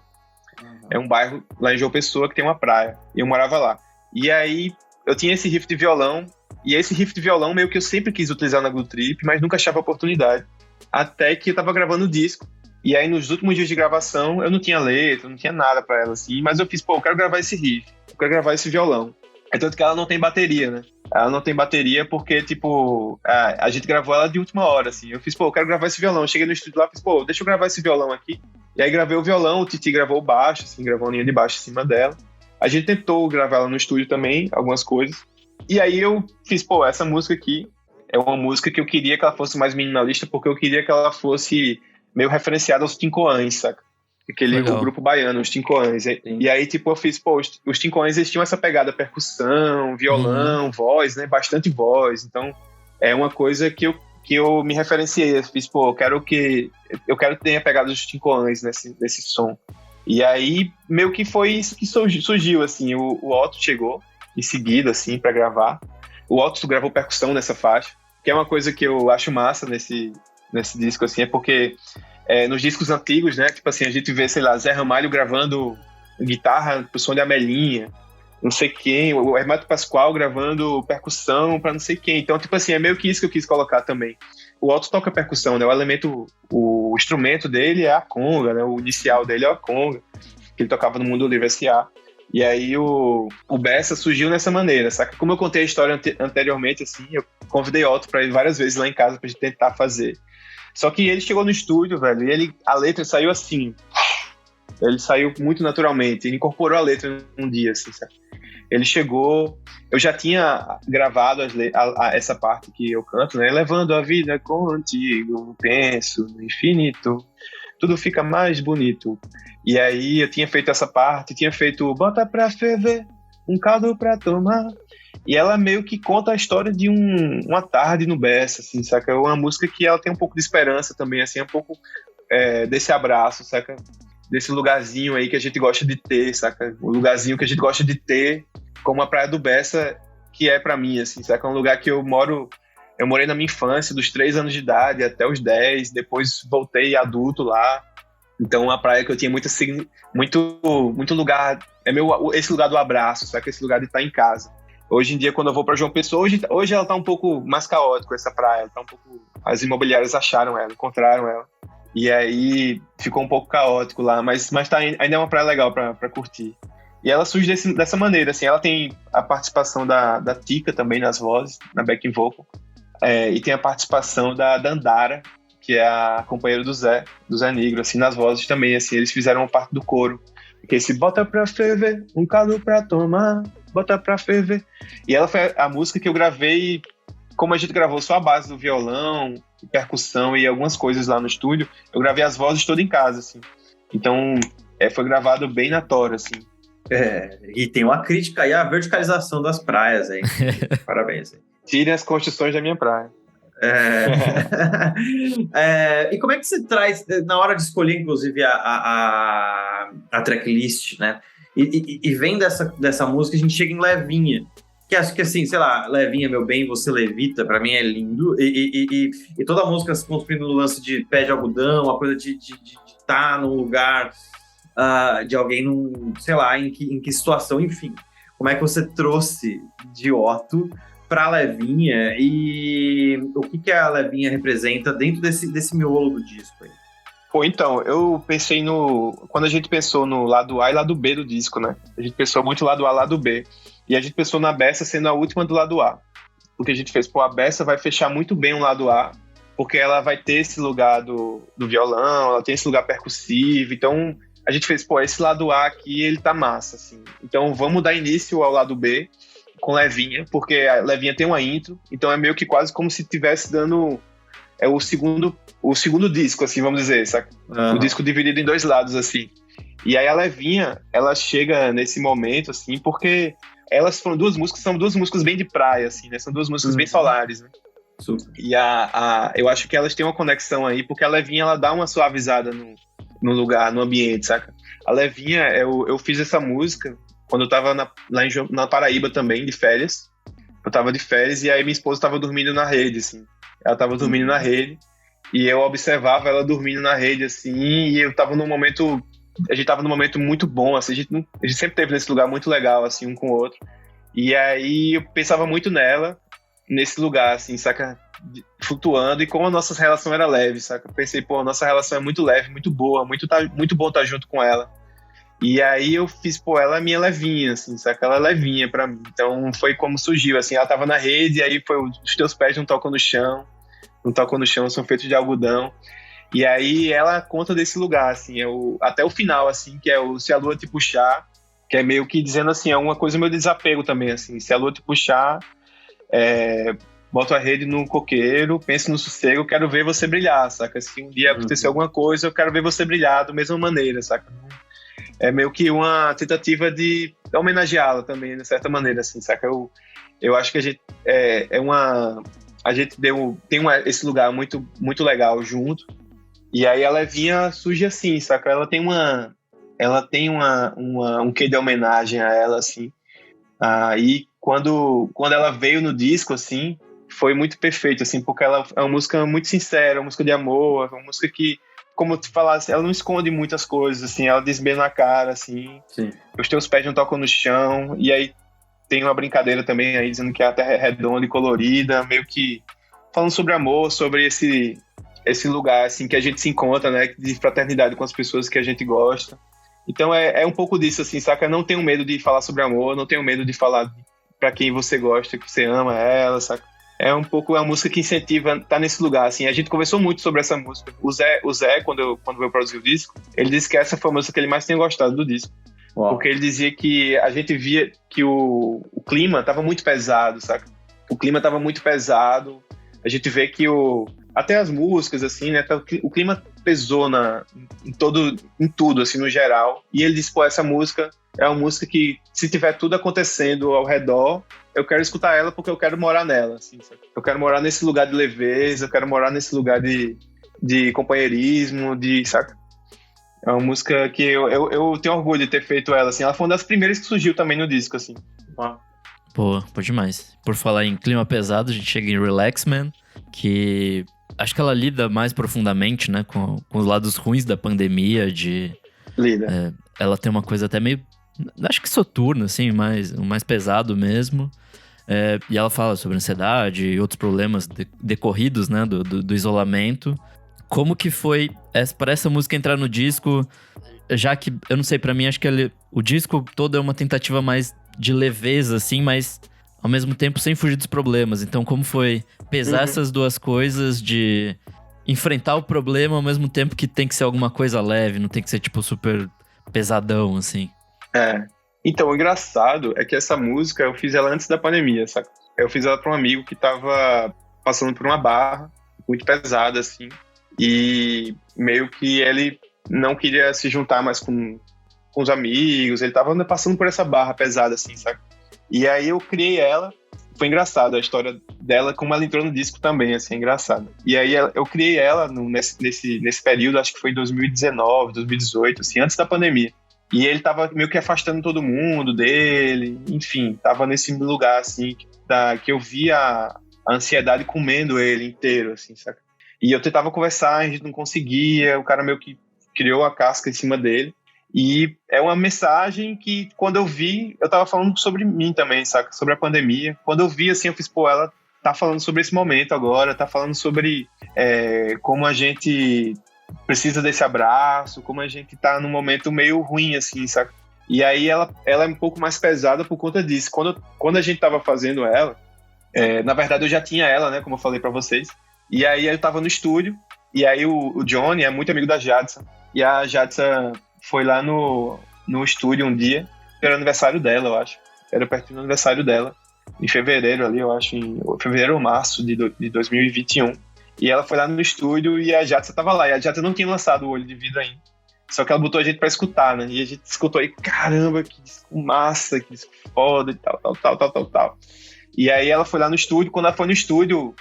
É um bairro lá em João Pessoa que tem uma praia. E eu morava lá. E aí eu tinha esse riff de violão. E esse riff de violão meio que eu sempre quis utilizar na Glue Trip, mas nunca achava oportunidade. Até que eu tava gravando o disco. E aí nos últimos dias de gravação eu não tinha letra, não tinha nada pra ela assim. Mas eu fiz, eu quero gravar esse riff. Eu quero gravar esse violão. É tanto que ela não tem bateria, né? Ela não tem bateria porque, tipo, a gente gravou ela de última hora, assim. Eu fiz, eu quero gravar esse violão. Eu cheguei no estúdio lá e fiz, deixa eu gravar esse violão aqui. E aí gravei o violão, o Titi gravou o baixo, assim, gravou a linha de baixo em cima dela. A gente tentou gravar ela no estúdio também, algumas coisas. E aí eu fiz, essa música aqui é uma música que eu queria que ela fosse mais minimalista, porque eu queria que ela fosse meio referenciada aos Tincoãs, saca? O grupo baiano, os Tincoãs. E aí, tipo, eu fiz, os Tincoãs, eles tinham essa pegada percussão, violão, voz, né? Bastante voz. Então, é uma coisa que eu me referenciei. Eu fiz, eu quero que tenha pegado os Tincoãs nesse som. E aí, meio que foi isso que surgiu, assim. O Otto chegou em seguida, assim, pra gravar. O Otto gravou percussão nessa faixa, que é uma coisa que eu acho massa nesse disco, assim, é porque nos discos antigos, né, tipo assim, a gente vê, sei lá, Zé Ramalho gravando guitarra pro som de Amelinha, não sei quem, o Hermeto Pascoal gravando percussão pra não sei quem. Então, tipo assim, é meio que isso que eu quis colocar também. O Otto toca percussão, né, o instrumento dele é a conga, né, o inicial dele é a conga, que ele tocava no Mundo Livre S.A. E aí o Bessa surgiu nessa maneira, saca? Como eu contei a história anteriormente, assim, eu convidei o Otto pra ir várias vezes lá em casa pra gente tentar fazer. Só que ele chegou no estúdio, velho, e a letra saiu assim. Ele saiu muito naturalmente, ele incorporou a letra num dia, assim, sabe? Ele chegou, eu já tinha gravado essa parte que eu canto, né? Levando a vida contigo, penso no infinito, tudo fica mais bonito. E aí eu tinha feito essa parte, tinha feito bota pra ferver, um caldo pra tomar. E ela meio que conta a história de uma tarde no Bessa, assim, saca? É uma música que ela tem um pouco de esperança também, assim, um pouco desse abraço, saca? Desse lugarzinho aí que a gente gosta de ter, saca? O lugarzinho que a gente gosta de ter, como a Praia do Bessa, que é pra mim, assim, saca? É um lugar que eu morei na minha infância, dos 3 anos de idade até os 10, depois voltei adulto lá, Então, uma praia que eu tinha muito lugar, esse lugar do abraço, sabe? Esse lugar de estar em casa. Hoje em dia, quando eu vou para João Pessoa, hoje ela tá um pouco mais caótica, essa praia. Ela tá um pouco, as imobiliárias acharam ela, encontraram ela. E aí ficou um pouo caótico lá, mas ainda é uma praia legal para curtir. E ela surge dessa maneira, assim, ela tem a participação da Tica também nas vozes, na backing vocal, e tem a participação da Dandara, que é a companheira do Zé Negro, assim, nas vozes também, assim, eles fizeram uma parte do coro, que esse bota pra ferver, um caldo pra tomar, bota pra ferver. E ela foi a música que eu gravei, como a gente gravou só a base do violão, percussão e algumas coisas lá no estúdio, eu gravei as vozes todas em casa, assim. Então, foi gravado bem na tora, assim. E tem uma crítica aí à verticalização das praias, hein? Parabéns. Tirem as construções da minha praia. E como é que você traz, na hora de escolher, inclusive, a tracklist, né? E vem dessa música, a gente chega em Levinha. Que acho que assim, sei lá, Levinha, meu bem, você levita, pra mim é lindo. E toda a música se construindo no lance de pé de algodão, uma coisa de estar num lugar de alguém, sei lá, em que situação, enfim. Como é que você trouxe de Otto pra Levinha e o que a Levinha representa dentro desse miolo do disco aí? Pô, então, eu pensei quando a gente pensou no lado A e lado B do disco, né? A gente pensou muito lado A e lado B. E a gente pensou na Bessa sendo a última do lado A. Porque a gente fez, a Bessa vai fechar muito bem o lado A, porque ela vai ter esse lugar do violão, ela tem esse lugar percussivo, então a gente fez, esse lado A aqui, ele tá massa, assim. Então vamos dar início ao lado B, com Levinha, porque a Levinha tem uma intro, então é meio que quase como se estivesse dando o segundo disco, assim, vamos dizer, saca? Uhum. O disco dividido em dois lados, assim. E aí a Levinha, ela chega nesse momento, assim, porque elas são duas músicas bem de praia, assim, né? São duas músicas bem solares, né? Super. E eu acho que elas têm uma conexão aí, porque a Levinha, ela dá uma suavizada no lugar, no ambiente, saca? A Levinha, eu fiz essa música quando eu tava lá na Paraíba também, de férias. Eu tava de férias e aí minha esposa tava dormindo na rede, assim. Ela tava dormindo na rede e eu observava ela dormindo na rede, assim, e eu tava num momento... A gente tava num momento muito bom, assim, a gente sempre teve nesse lugar muito legal, assim, um com o outro. E aí eu pensava muito nela, nesse lugar, assim, saca? Flutuando, e como a nossa relação era leve, saca? Eu pensei, a nossa relação é muito leve, muito boa, muito bom estar junto com ela. E aí eu fiz, ela é minha Levinha, assim, saca? Ela é Levinha pra mim. Então foi como surgiu, assim, ela tava na rede, e aí foi os teus pés não tocam no chão, são feitos de algodão. E aí ela conta desse lugar, assim, até o final, assim, que é o Se a Lua Te Puxar, que é meio que dizendo assim, é uma coisa meio desapego também, assim, se a lua te puxar, bota a rede no coqueiro, pense no sossego, eu quero ver você brilhar, saca? Se um dia acontecer alguma coisa, eu quero ver você brilhar da mesma maneira, saca? É meio que uma tentativa de homenageá-la também, de certa maneira, assim, saca? Eu acho que a gente a gente tem esse lugar muito, muito legal junto. E aí a Levinha surge assim, saca? Ela tem um quê de homenagem a ela, assim. E quando ela veio no disco, assim, foi muito perfeito, assim, porque ela é uma música muito sincera, uma música de amor, uma música que, como eu te falasse, ela não esconde muitas coisas, assim, ela diz bem na cara, assim. Sim. Os teus pés não tocam no chão, e aí tem uma brincadeira também aí, dizendo que a terra é redonda e colorida, meio que falando sobre amor, sobre esse lugar, assim, que a gente se encontra, né, de fraternidade com as pessoas que a gente gosta. Então é um pouco disso, assim, saca? Não tenho medo de falar sobre amor, não tenho medo de falar pra quem você gosta, que você ama ela, saca? É uma música que incentiva tá nesse lugar, assim. A gente conversou muito sobre essa música. O Zé quando eu produzi o disco, ele disse que essa foi a música que ele mais tinha gostado do disco. Uau. Porque ele dizia que a gente via que o clima tava muito pesado, saca? O clima tava muito pesado. A gente vê que até as músicas, assim, né? O clima pesou em tudo, assim, no geral. E ele disse, essa música é uma música que, se tiver tudo acontecendo ao redor, eu quero escutar ela porque eu quero morar nela, assim, sabe? Eu quero morar nesse lugar de leveza, eu quero morar nesse lugar de companheirismo, saca? É uma música que eu tenho orgulho de ter feito ela, assim. Ela foi uma das primeiras que surgiu também no disco, assim. Pô demais. Por falar em clima pesado, a gente chega em Relax Man, que Acho que ela lida mais profundamente, né, com os lados ruins da pandemia, Lida. Ela tem uma coisa até meio, acho que soturna, assim, mais pesado mesmo. E ela fala sobre ansiedade e outros problemas decorridos, né, do isolamento. Como que foi para essa música entrar no disco, já que, eu não sei, pra mim, acho que o disco todo é uma tentativa mais de leveza, assim, mas ao mesmo tempo sem fugir dos problemas. Então, como foi pesar essas duas coisas de enfrentar o problema ao mesmo tempo que tem que ser alguma coisa leve, não tem que ser, tipo, super pesadão, assim. Então, o engraçado é que essa música eu fiz ela antes da pandemia, saca? Eu fiz ela pra um amigo que tava passando por uma barra muito pesada, assim, e meio que ele não queria se juntar mais com os amigos, ele tava passando por essa barra pesada, assim, saca? E aí eu criei ela, foi engraçado a história dela, como ela entrou no disco também, assim, é engraçado. E aí eu criei ela nesse período, acho que foi em 2019, 2018, assim, antes da pandemia. E ele tava meio que afastando todo mundo dele, enfim, tava nesse lugar, assim, que eu via a ansiedade comendo ele inteiro, assim, saca? E eu tentava conversar, a gente não conseguia, o cara meio que criou a casca em cima dele. E é uma mensagem que, quando eu vi, eu tava falando sobre mim também, saca? Sobre a pandemia. Quando eu vi, assim, eu fiz, pô, ela tá falando sobre esse momento agora, tá falando sobre como a gente precisa desse abraço, como a gente tá num momento meio ruim, assim, saca? E aí ela é um pouco mais pesada por conta disso. Quando a gente tava fazendo ela, na verdade eu já tinha ela, né, como eu falei pra vocês, e aí eu tava no estúdio, e aí o Johnny é muito amigo da Jadsa, e a Jadsa foi lá no estúdio um dia, era aniversário dela, eu acho, era perto do aniversário dela, em fevereiro ali, eu acho, em fevereiro ou março de 2021, e ela foi lá no estúdio e a Jadsa tava lá, e a Jadsa não tinha lançado o Olho de Vidro ainda, só que ela botou a gente pra escutar, né, e a gente escutou aí, caramba, que disco massa, que disco foda e tal. E aí ela foi lá no estúdio, quando ela foi no estúdio,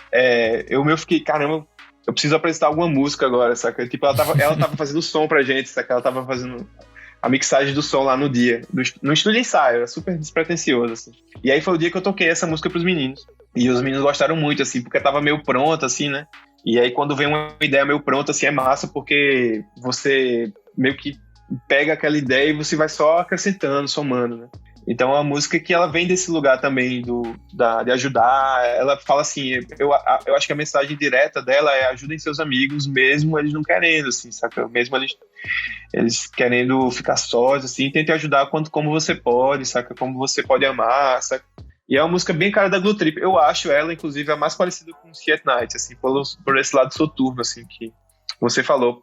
eu fiquei, caramba, eu preciso apresentar alguma música agora, saca? Tipo, ela tava fazendo som pra gente, saca? Ela tava fazendo a mixagem do som lá no dia, no estúdio de ensaio, era super despretensioso, assim. E aí foi o dia que eu toquei essa música pros meninos. E os meninos gostaram muito, assim, porque tava meio pronta, assim, né? E aí quando vem uma ideia meio pronta, assim, é massa, porque você meio que pega aquela ideia e você vai só acrescentando, somando, né? Então é uma música que ela vem desse lugar também de ajudar. Ela fala assim, eu acho que a mensagem direta dela é: ajudem seus amigos, mesmo eles não querendo, assim, saca? Mesmo eles querendo ficar sós, assim, tente ajudar como você pode, saca? Como você pode amar, saca? E é uma música bem cara da Glue Trip. Eu acho ela, inclusive, a mais parecida com See at Night, assim, por esse lado soturno, assim, que você falou.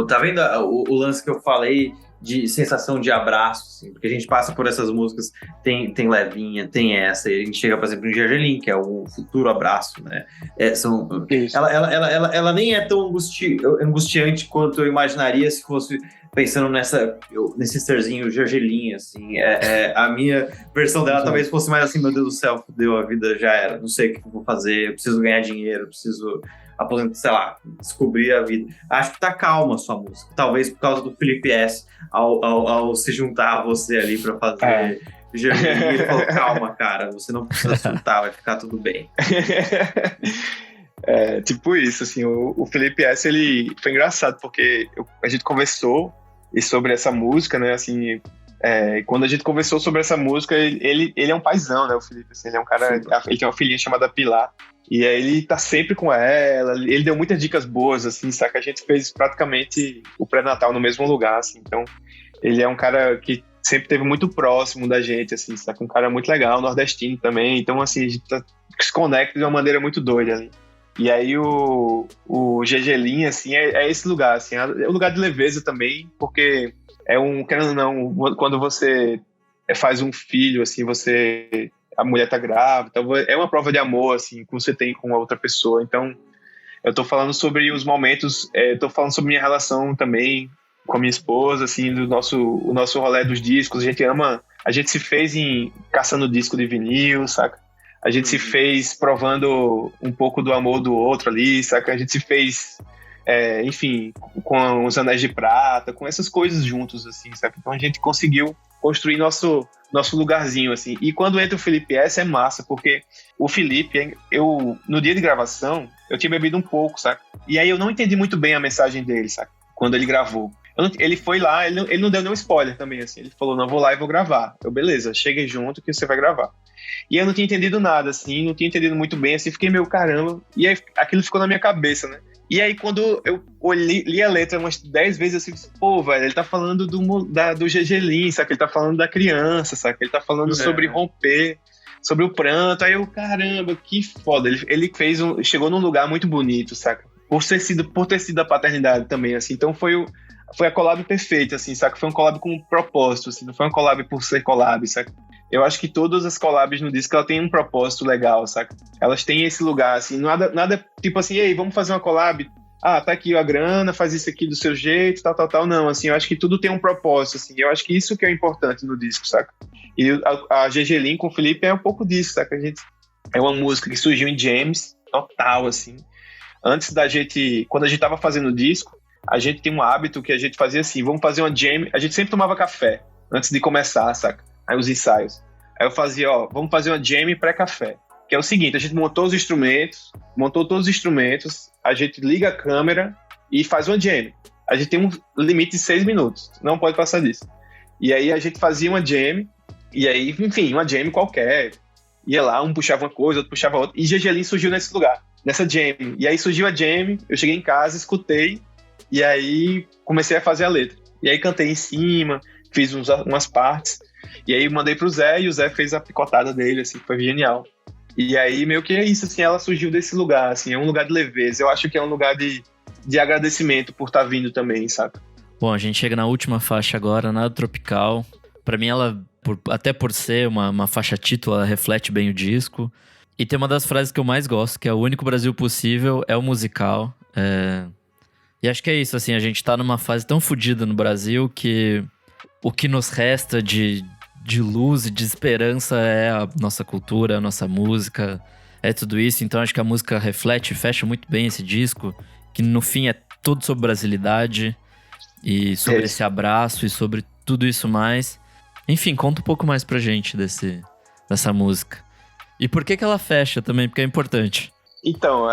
Tá vendo o lance que eu falei de sensação de abraço, assim, porque a gente passa por essas músicas, tem Levinha, tem essa, e a gente chega, por exemplo, em Gergelim, que é o futuro abraço, né? Ela nem é tão angustiante quanto eu imaginaria se fosse pensando nesse serzinho Gergelim, assim. A minha versão dela talvez fosse mais assim: meu Deus do céu, fudeu, a vida já era, não sei o que eu vou fazer, eu preciso ganhar dinheiro, eu preciso sei lá, descobrir a vida. Acho que tá calma a sua música. Talvez por causa do Felipe S. Ao se juntar a você ali pra fazer Gergelim, ele falou: calma, cara, você não precisa surtar, vai ficar tudo bem. Tipo isso, assim, o Felipe S. ele foi engraçado, porque a gente conversou sobre essa música, né, assim, quando a gente conversou sobre essa música, ele é um paizão, né, o Felipe, assim, ele é um cara, ele tem uma filhinha chamada Pilar, e aí ele tá sempre com ela, ele deu muitas dicas boas, assim, saca? A gente fez praticamente o pré-natal no mesmo lugar, assim, então ele é um cara que sempre esteve muito próximo da gente, assim, saca? Um cara muito legal, nordestino também, então, assim, a gente se conecta de uma maneira muito doida ali. E aí o Gergelim, assim, é esse lugar, assim, é um lugar de leveza também, porque querendo ou não, quando você faz um filho, assim, a mulher tá grávida, então é uma prova de amor, assim, que você tem com a outra pessoa. Então, eu tô falando sobre os momentos, tô falando sobre minha relação também com a minha esposa, assim, o nosso rolê dos discos. A gente se fez caçando disco de vinil, saca? A gente se fez provando um pouco do amor do outro ali, saca? A gente se fez enfim, com os Anéis de Prata, com essas coisas juntos, assim, sabe? Então a gente conseguiu construir nosso lugarzinho, assim. E quando entra o Felipe S, é massa, porque o Felipe, no dia de gravação, eu tinha bebido um pouco, sabe? E aí eu não entendi muito bem a mensagem dele, sabe? Quando ele gravou. Ele foi lá, ele não deu nenhum spoiler também, assim. Ele falou, não, vou lá e vou gravar. Beleza, cheguem junto que você vai gravar. E eu não tinha entendido nada, assim, não tinha entendido muito bem, assim, fiquei meio caramba. E aí aquilo ficou na minha cabeça, né? E aí, quando eu li a letra umas 10 vezes, eu disse, pô, velho, ele tá falando do Gergelim, sabe? Ele tá falando da criança, sabe? Ele tá falando sobre romper, sobre o pranto. Aí eu, caramba, que foda. Ele chegou num lugar muito bonito, saca? Por ter sido a paternidade também, assim. Então foi a collab perfeita, assim, saca? Foi um collab com um propósito, assim. Não foi um collab por ser collab, saca? Eu acho que todas as collabs no disco, ela tem um propósito legal, saca? Elas têm esse lugar, assim, nada tipo assim, ei, vamos fazer uma collab? Ah, tá aqui a grana, faz isso aqui do seu jeito, tal. Não, assim, eu acho que tudo tem um propósito, assim. Eu acho que isso que é importante no disco, saca? E a Gergelim com o Felipe é um pouco disso, saca? É uma música que surgiu em jams, total, assim. Antes quando a gente tava fazendo o disco, a gente tem um hábito que a gente fazia assim, vamos fazer uma jam, a gente sempre tomava café antes de começar, saca? Aí os ensaios. Aí eu fazia, vamos fazer uma jam pré-café. Que é o seguinte, a gente montou todos os instrumentos, a gente liga a câmera e faz uma jam. A gente tem um limite de 6 minutos, não pode passar disso. E aí a gente fazia uma jam, e aí, enfim, uma jam qualquer. Ia lá, um puxava uma coisa, outro puxava outra, e Gergelim surgiu nesse lugar, nessa jam. E aí surgiu a jam, eu cheguei em casa, escutei, e aí comecei a fazer a letra. E aí cantei em cima, fiz umas partes, e aí mandei pro Zé, e o Zé fez a picotada dele, assim, foi genial. E aí meio que é isso, assim, ela surgiu desse lugar, assim, é um lugar de leveza. Eu acho que é um lugar de agradecimento por estar vindo também, sabe? Bom, a gente chega na última faixa agora, Nada Tropical. Pra mim ela, até por ser uma faixa título, ela reflete bem o disco. E tem uma das frases que eu mais gosto, que é o único Brasil possível é o musical. E acho que é isso, assim, a gente tá numa fase tão fodida no Brasil que o que nos resta de luz e de esperança é a nossa cultura, a nossa música, é tudo isso. Então acho que a música reflete e fecha muito bem esse disco, que no fim é tudo sobre brasilidade e sobre esse abraço e sobre tudo isso mais. Enfim, conta um pouco mais pra gente dessa música. E por que ela fecha também, porque é importante. Então,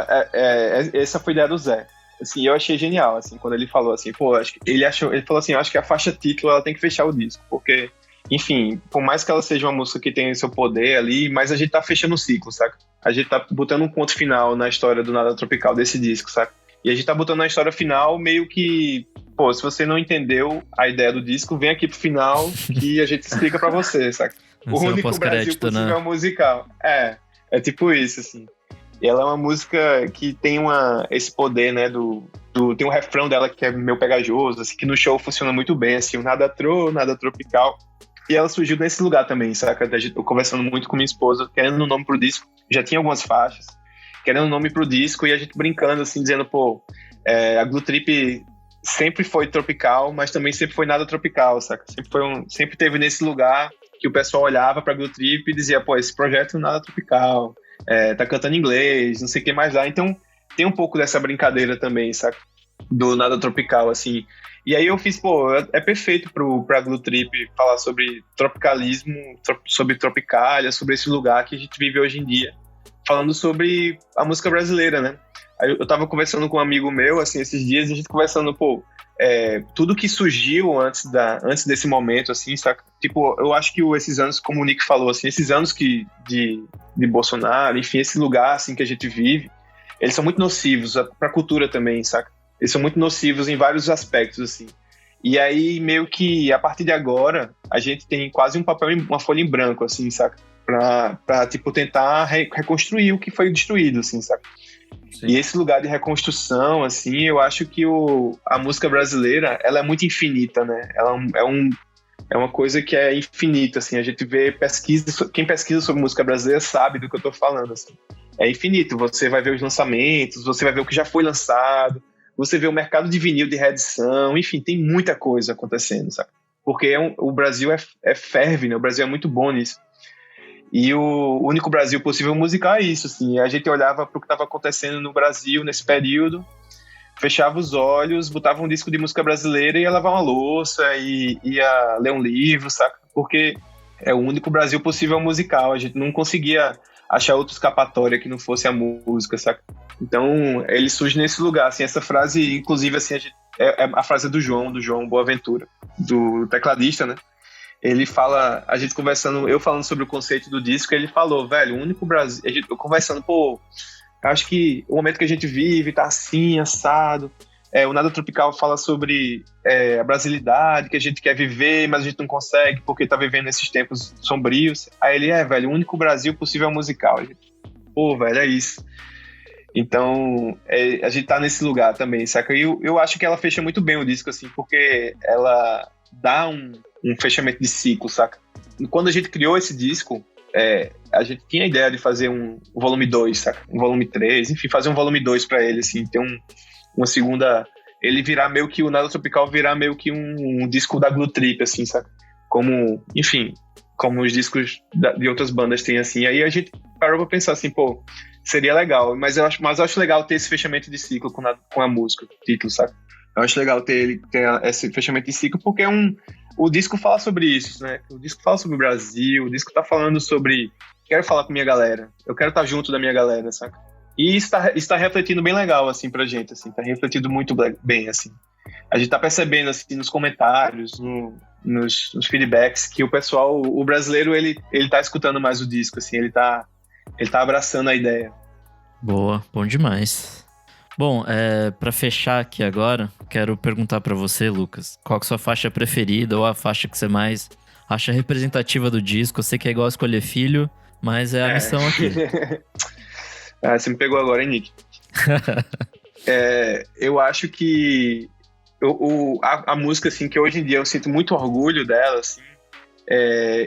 essa foi a ideia do Zé. Assim, eu achei genial, assim, quando ele falou assim, pô, ele falou assim, eu acho que a faixa título, ela tem que fechar o disco, porque, enfim, por mais que ela seja uma música que tenha seu poder ali, mas a gente tá fechando o ciclo, saca? A gente tá botando um ponto final na história do Nada Tropical desse disco, saca? E a gente tá botando na história final meio que, pô, se você não entendeu a ideia do disco, vem aqui pro final que a gente explica pra você, saca? O único Brasil possível é musical. É tipo isso, assim. E ela é uma música que tem esse poder, né, tem um refrão dela que é meio pegajoso, assim, que no show funciona muito bem, assim, o nada tropical. E ela surgiu nesse lugar também, saca? Eu conversando muito com minha esposa, querendo um nome pro disco, já tinha algumas faixas, querendo um nome pro disco, e a gente brincando, assim, dizendo, pô, a Glue Trip sempre foi tropical, mas também sempre foi nada tropical, saca? Sempre teve nesse lugar que o pessoal olhava pra Glue Trip e dizia, pô, esse projeto nada tropical, tá cantando inglês, não sei o que mais lá. Então tem um pouco dessa brincadeira também, saca? Do nada tropical, assim. E aí eu fiz, pô, é perfeito pra Glue Trip falar sobre tropicalismo, sobre Tropicália, sobre esse lugar que a gente vive hoje em dia, falando sobre a música brasileira, né? Aí eu tava conversando com um amigo meu, assim, esses dias, e a gente conversando, pô, tudo que surgiu antes desse momento, assim, saca? Tipo, eu acho que esses anos, como o Nick falou, assim, esses anos de Bolsonaro, enfim, esse lugar, assim, que a gente vive, eles são muito nocivos pra cultura também, saca? Eles são muito nocivos em vários aspectos, assim. E aí, meio que, a partir de agora, a gente tem quase um papel, uma folha em branco, assim, saca? Pra tipo, tentar reconstruir o que foi destruído, assim, saca? Sim. E esse lugar de reconstrução, assim, eu acho que a música brasileira, ela é muito infinita, né? Ela é uma coisa que é infinita, assim. A gente vê quem pesquisa sobre música brasileira sabe do que eu tô falando, assim. É infinito. Você vai ver os lançamentos, você vai ver o que já foi lançado, você vê o mercado de vinil de reedição, enfim, tem muita coisa acontecendo, sabe? Porque o Brasil ferve, né? O Brasil é muito bom nisso. E o único Brasil possível musical é isso, assim. A gente olhava para o que estava acontecendo no Brasil nesse período, fechava os olhos, botava um disco de música brasileira e ia lavar uma louça, e ia ler um livro, saca? Porque é o único Brasil possível musical, a gente não conseguia achar outra escapatória que não fosse a música, saca? Então, ele surge nesse lugar, assim, essa frase, inclusive, assim, é a frase do João Boaventura, do tecladista, né? Ele fala, a gente conversando, eu falando sobre o conceito do disco, ele falou, velho, o único Brasil, eu conversando, pô, acho que o momento que a gente vive tá assim, assado, o Nada Tropical fala sobre a brasilidade, que a gente quer viver, mas a gente não consegue, porque tá vivendo esses tempos sombrios. Aí ele, velho, o único Brasil possível musical. Gente, pô, velho, é isso. Então, a gente tá nesse lugar também, saca? E eu acho que ela fecha muito bem o disco, assim, porque ela dá um fechamento de ciclo, saca? E quando a gente criou esse disco, a gente tinha a ideia de fazer um volume 2, saca? Um volume 3, enfim, fazer um volume 2 pra ele, assim, ter uma segunda... Ele virar meio que o Nada Tropical virar meio que um disco da Glue Trip, assim, saca? Como, enfim, como os discos de outras bandas têm, assim. Aí a gente parou pra pensar assim, pô, seria legal, mas eu acho legal ter esse fechamento de ciclo com a música, o título, sabe? Eu acho legal ter esse fechamento de ciclo, porque o disco fala sobre isso, né? O disco fala sobre o Brasil, o disco tá falando sobre... Quero falar com minha galera, eu quero estar junto da minha galera, saca? E isso tá refletindo bem legal, assim, pra gente, assim, tá refletindo muito bem, assim. A gente tá percebendo, assim, nos comentários, nos feedbacks, que o pessoal, o brasileiro, ele tá escutando mais o disco, assim, ele tá abraçando a ideia. Boa, bom demais. Bom, pra fechar aqui agora, quero perguntar pra você, Lucas, qual que é a sua faixa preferida ou a faixa que você mais acha representativa do disco? Eu sei que é igual escolher filho, mas é a missão aqui. Você me pegou agora, hein, Nick? Eu acho que a música, assim, que hoje em dia eu sinto muito orgulho dela, assim,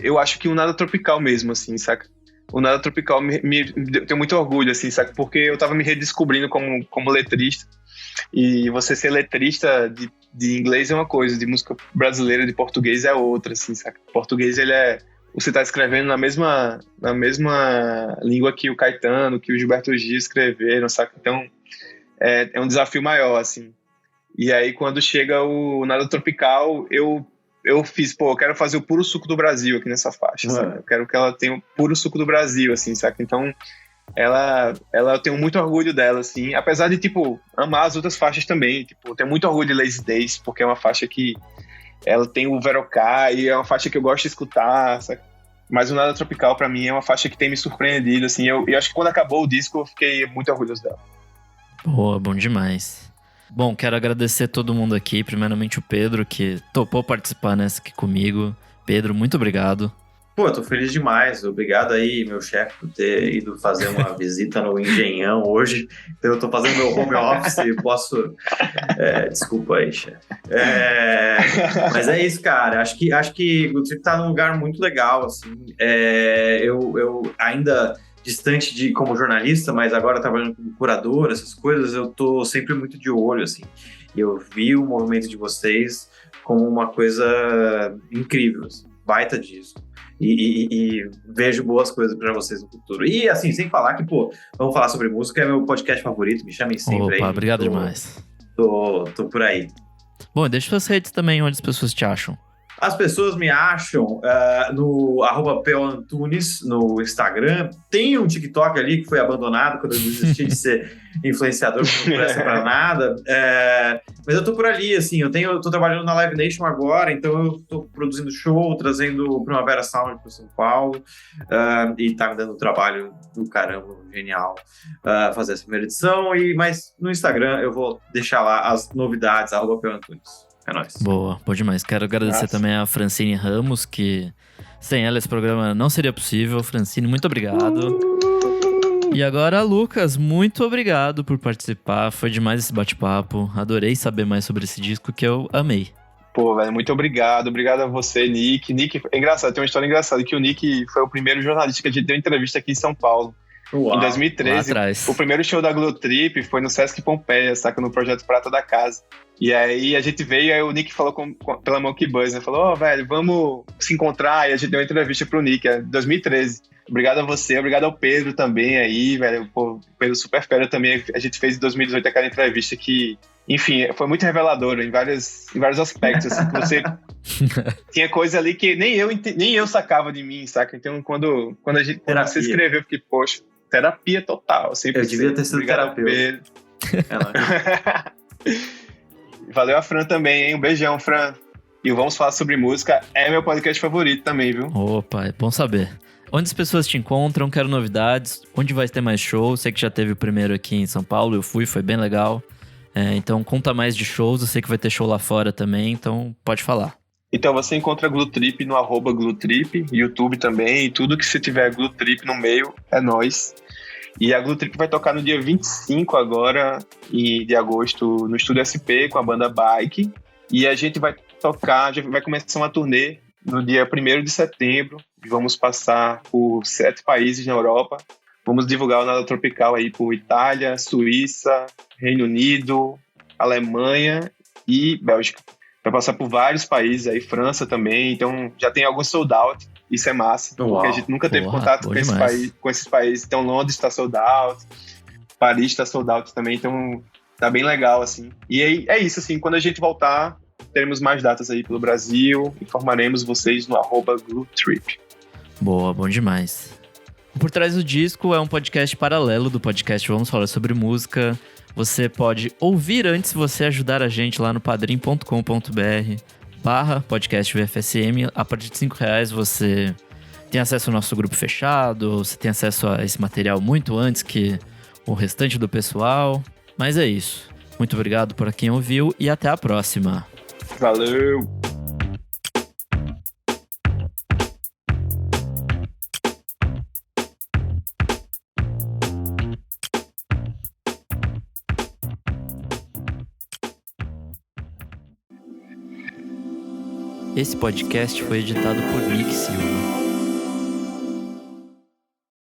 eu acho que o Nada Tropical mesmo, assim, saca? O Nada Tropical tenho muito orgulho, assim, saca? Porque eu tava me redescobrindo como letrista, e você ser letrista de inglês é uma coisa, de música brasileira, de português é outra, assim, saca? O português, ele você tá escrevendo na mesma língua que o Caetano, que o Gilberto Gil escreveram, saca? Então, é um desafio maior, assim. E aí, quando chega o Nada Tropical, eu fiz, eu quero fazer o puro suco do Brasil aqui nessa faixa, saca? Eu quero que ela tenha o puro suco do Brasil, assim, saca? Então, eu tenho muito orgulho dela, assim, apesar de, tipo, amar as outras faixas também, tipo, eu tenho muito orgulho de Lazy Days, porque é uma faixa que ela tem o Verocá e é uma faixa que eu gosto de escutar, saca? Mas o Nada Tropical, pra mim, é uma faixa que tem me surpreendido, assim. Eu acho que quando acabou o disco, eu fiquei muito orgulhoso dela. Boa, bom demais. Bom, quero agradecer todo mundo aqui. Primeiramente o Pedro, que topou participar nessa aqui comigo. Pedro, muito obrigado. Pô, eu tô feliz demais. Obrigado aí, meu chefe, por ter ido fazer uma visita no Engenhão hoje. Então, eu tô fazendo meu home office e posso... desculpa aí, chefe. Mas é isso, cara. Acho que o Trip tá num lugar muito legal, assim. Eu ainda distante como jornalista, mas agora trabalhando como curador, essas coisas, eu tô sempre muito de olho, assim. E eu vi o movimento de vocês como uma coisa incrível, assim, baita disco. E vejo boas coisas para vocês no futuro. E assim, sem falar que, vamos falar sobre música, é meu podcast favorito, me chamem sempre. Opa, aí. Obrigado demais. Tô por aí. Bom, deixa suas redes também, onde as pessoas te acham. As pessoas me acham no @pelantunes no Instagram. Tem um TikTok ali que foi abandonado quando eu desisti de ser influenciador, que não presta pra nada. Mas eu tô por ali, assim, eu tô trabalhando na Live Nation agora, então eu tô produzindo show, trazendo Primavera Sound pro São Paulo, e tá me dando trabalho do caramba, genial, fazer essa primeira edição. Mas no Instagram eu vou deixar lá as novidades, @pelantunes. É nóis. Boa, bom demais. Quero agradecer também a Francine Ramos, que sem ela esse programa não seria possível. Francine, muito obrigado. E agora, Lucas, muito obrigado por participar. Foi demais esse bate-papo. Adorei saber mais sobre esse disco que eu amei. Pô, velho, muito obrigado. Obrigado a você, Nick. Nick, é engraçado, tem uma história engraçada, que o Nick foi o primeiro jornalista que a gente deu entrevista aqui em São Paulo. Uau, em 2013, o primeiro show da Glue Trip foi no Sesc Pompeia, saca, no projeto Prata da Casa. E aí a gente veio, aí o Nick falou pela Monkey Buzz, né? Falou, velho, vamos se encontrar. E a gente deu uma entrevista pro Nick, em 2013. Obrigado a você, obrigado ao Pedro também aí, velho. Pô, o Pedro super fera também. A gente fez em 2018 aquela entrevista que enfim, foi muito revelador em vários aspectos. Assim, que você tinha coisa ali que nem eu sacava de mim, saca? Então, quando você escreveu, eu fiquei, poxa, terapia total. Eu devia ter sido terapeuta. Valeu a Fran também, hein? Um beijão, Fran. E o Vamos Falar Sobre Música é meu podcast favorito também, viu? Opa, é bom saber. Onde as pessoas te encontram, quero novidades, onde vai ter mais shows? Sei que já teve o primeiro aqui em São Paulo, eu fui, foi bem legal. Então conta mais de shows, eu sei que vai ter show lá fora também, então pode falar. Então você encontra a Glutrip no @Glutrip, YouTube também, e tudo que se tiver Glutrip no meio é nós. E a Glutrip vai tocar no dia 25 agora de agosto no Estúdio SP com a banda Bike. E a gente vai vai começar uma turnê no dia 1º de setembro. Vamos passar por 7 países na Europa. Vamos divulgar o Nada Tropical aí por Itália, Suíça, Reino Unido, Alemanha e Bélgica. Vai passar por vários países aí, França também. Então já tem alguns sold out. Isso é massa, porque a gente nunca teve contato com esses países. Então Londres está sold out, Paris está sold out também. Então tá bem legal, assim. E aí, é isso, assim, quando a gente voltar, teremos mais datas aí pelo Brasil. Informaremos vocês no @Glutrip. Boa, bom demais. O Por Trás do Disco é um podcast paralelo do podcast Vamos Falar Sobre Música. Você pode ouvir antes se você ajudar a gente lá no padrim.com.br/podcast VFSM. A partir de R$5 você tem acesso ao nosso grupo fechado, você tem acesso a esse material muito antes que o restante do pessoal. Mas é isso. Muito obrigado por quem ouviu e até a próxima. Valeu! Esse podcast foi editado por Nick Silva.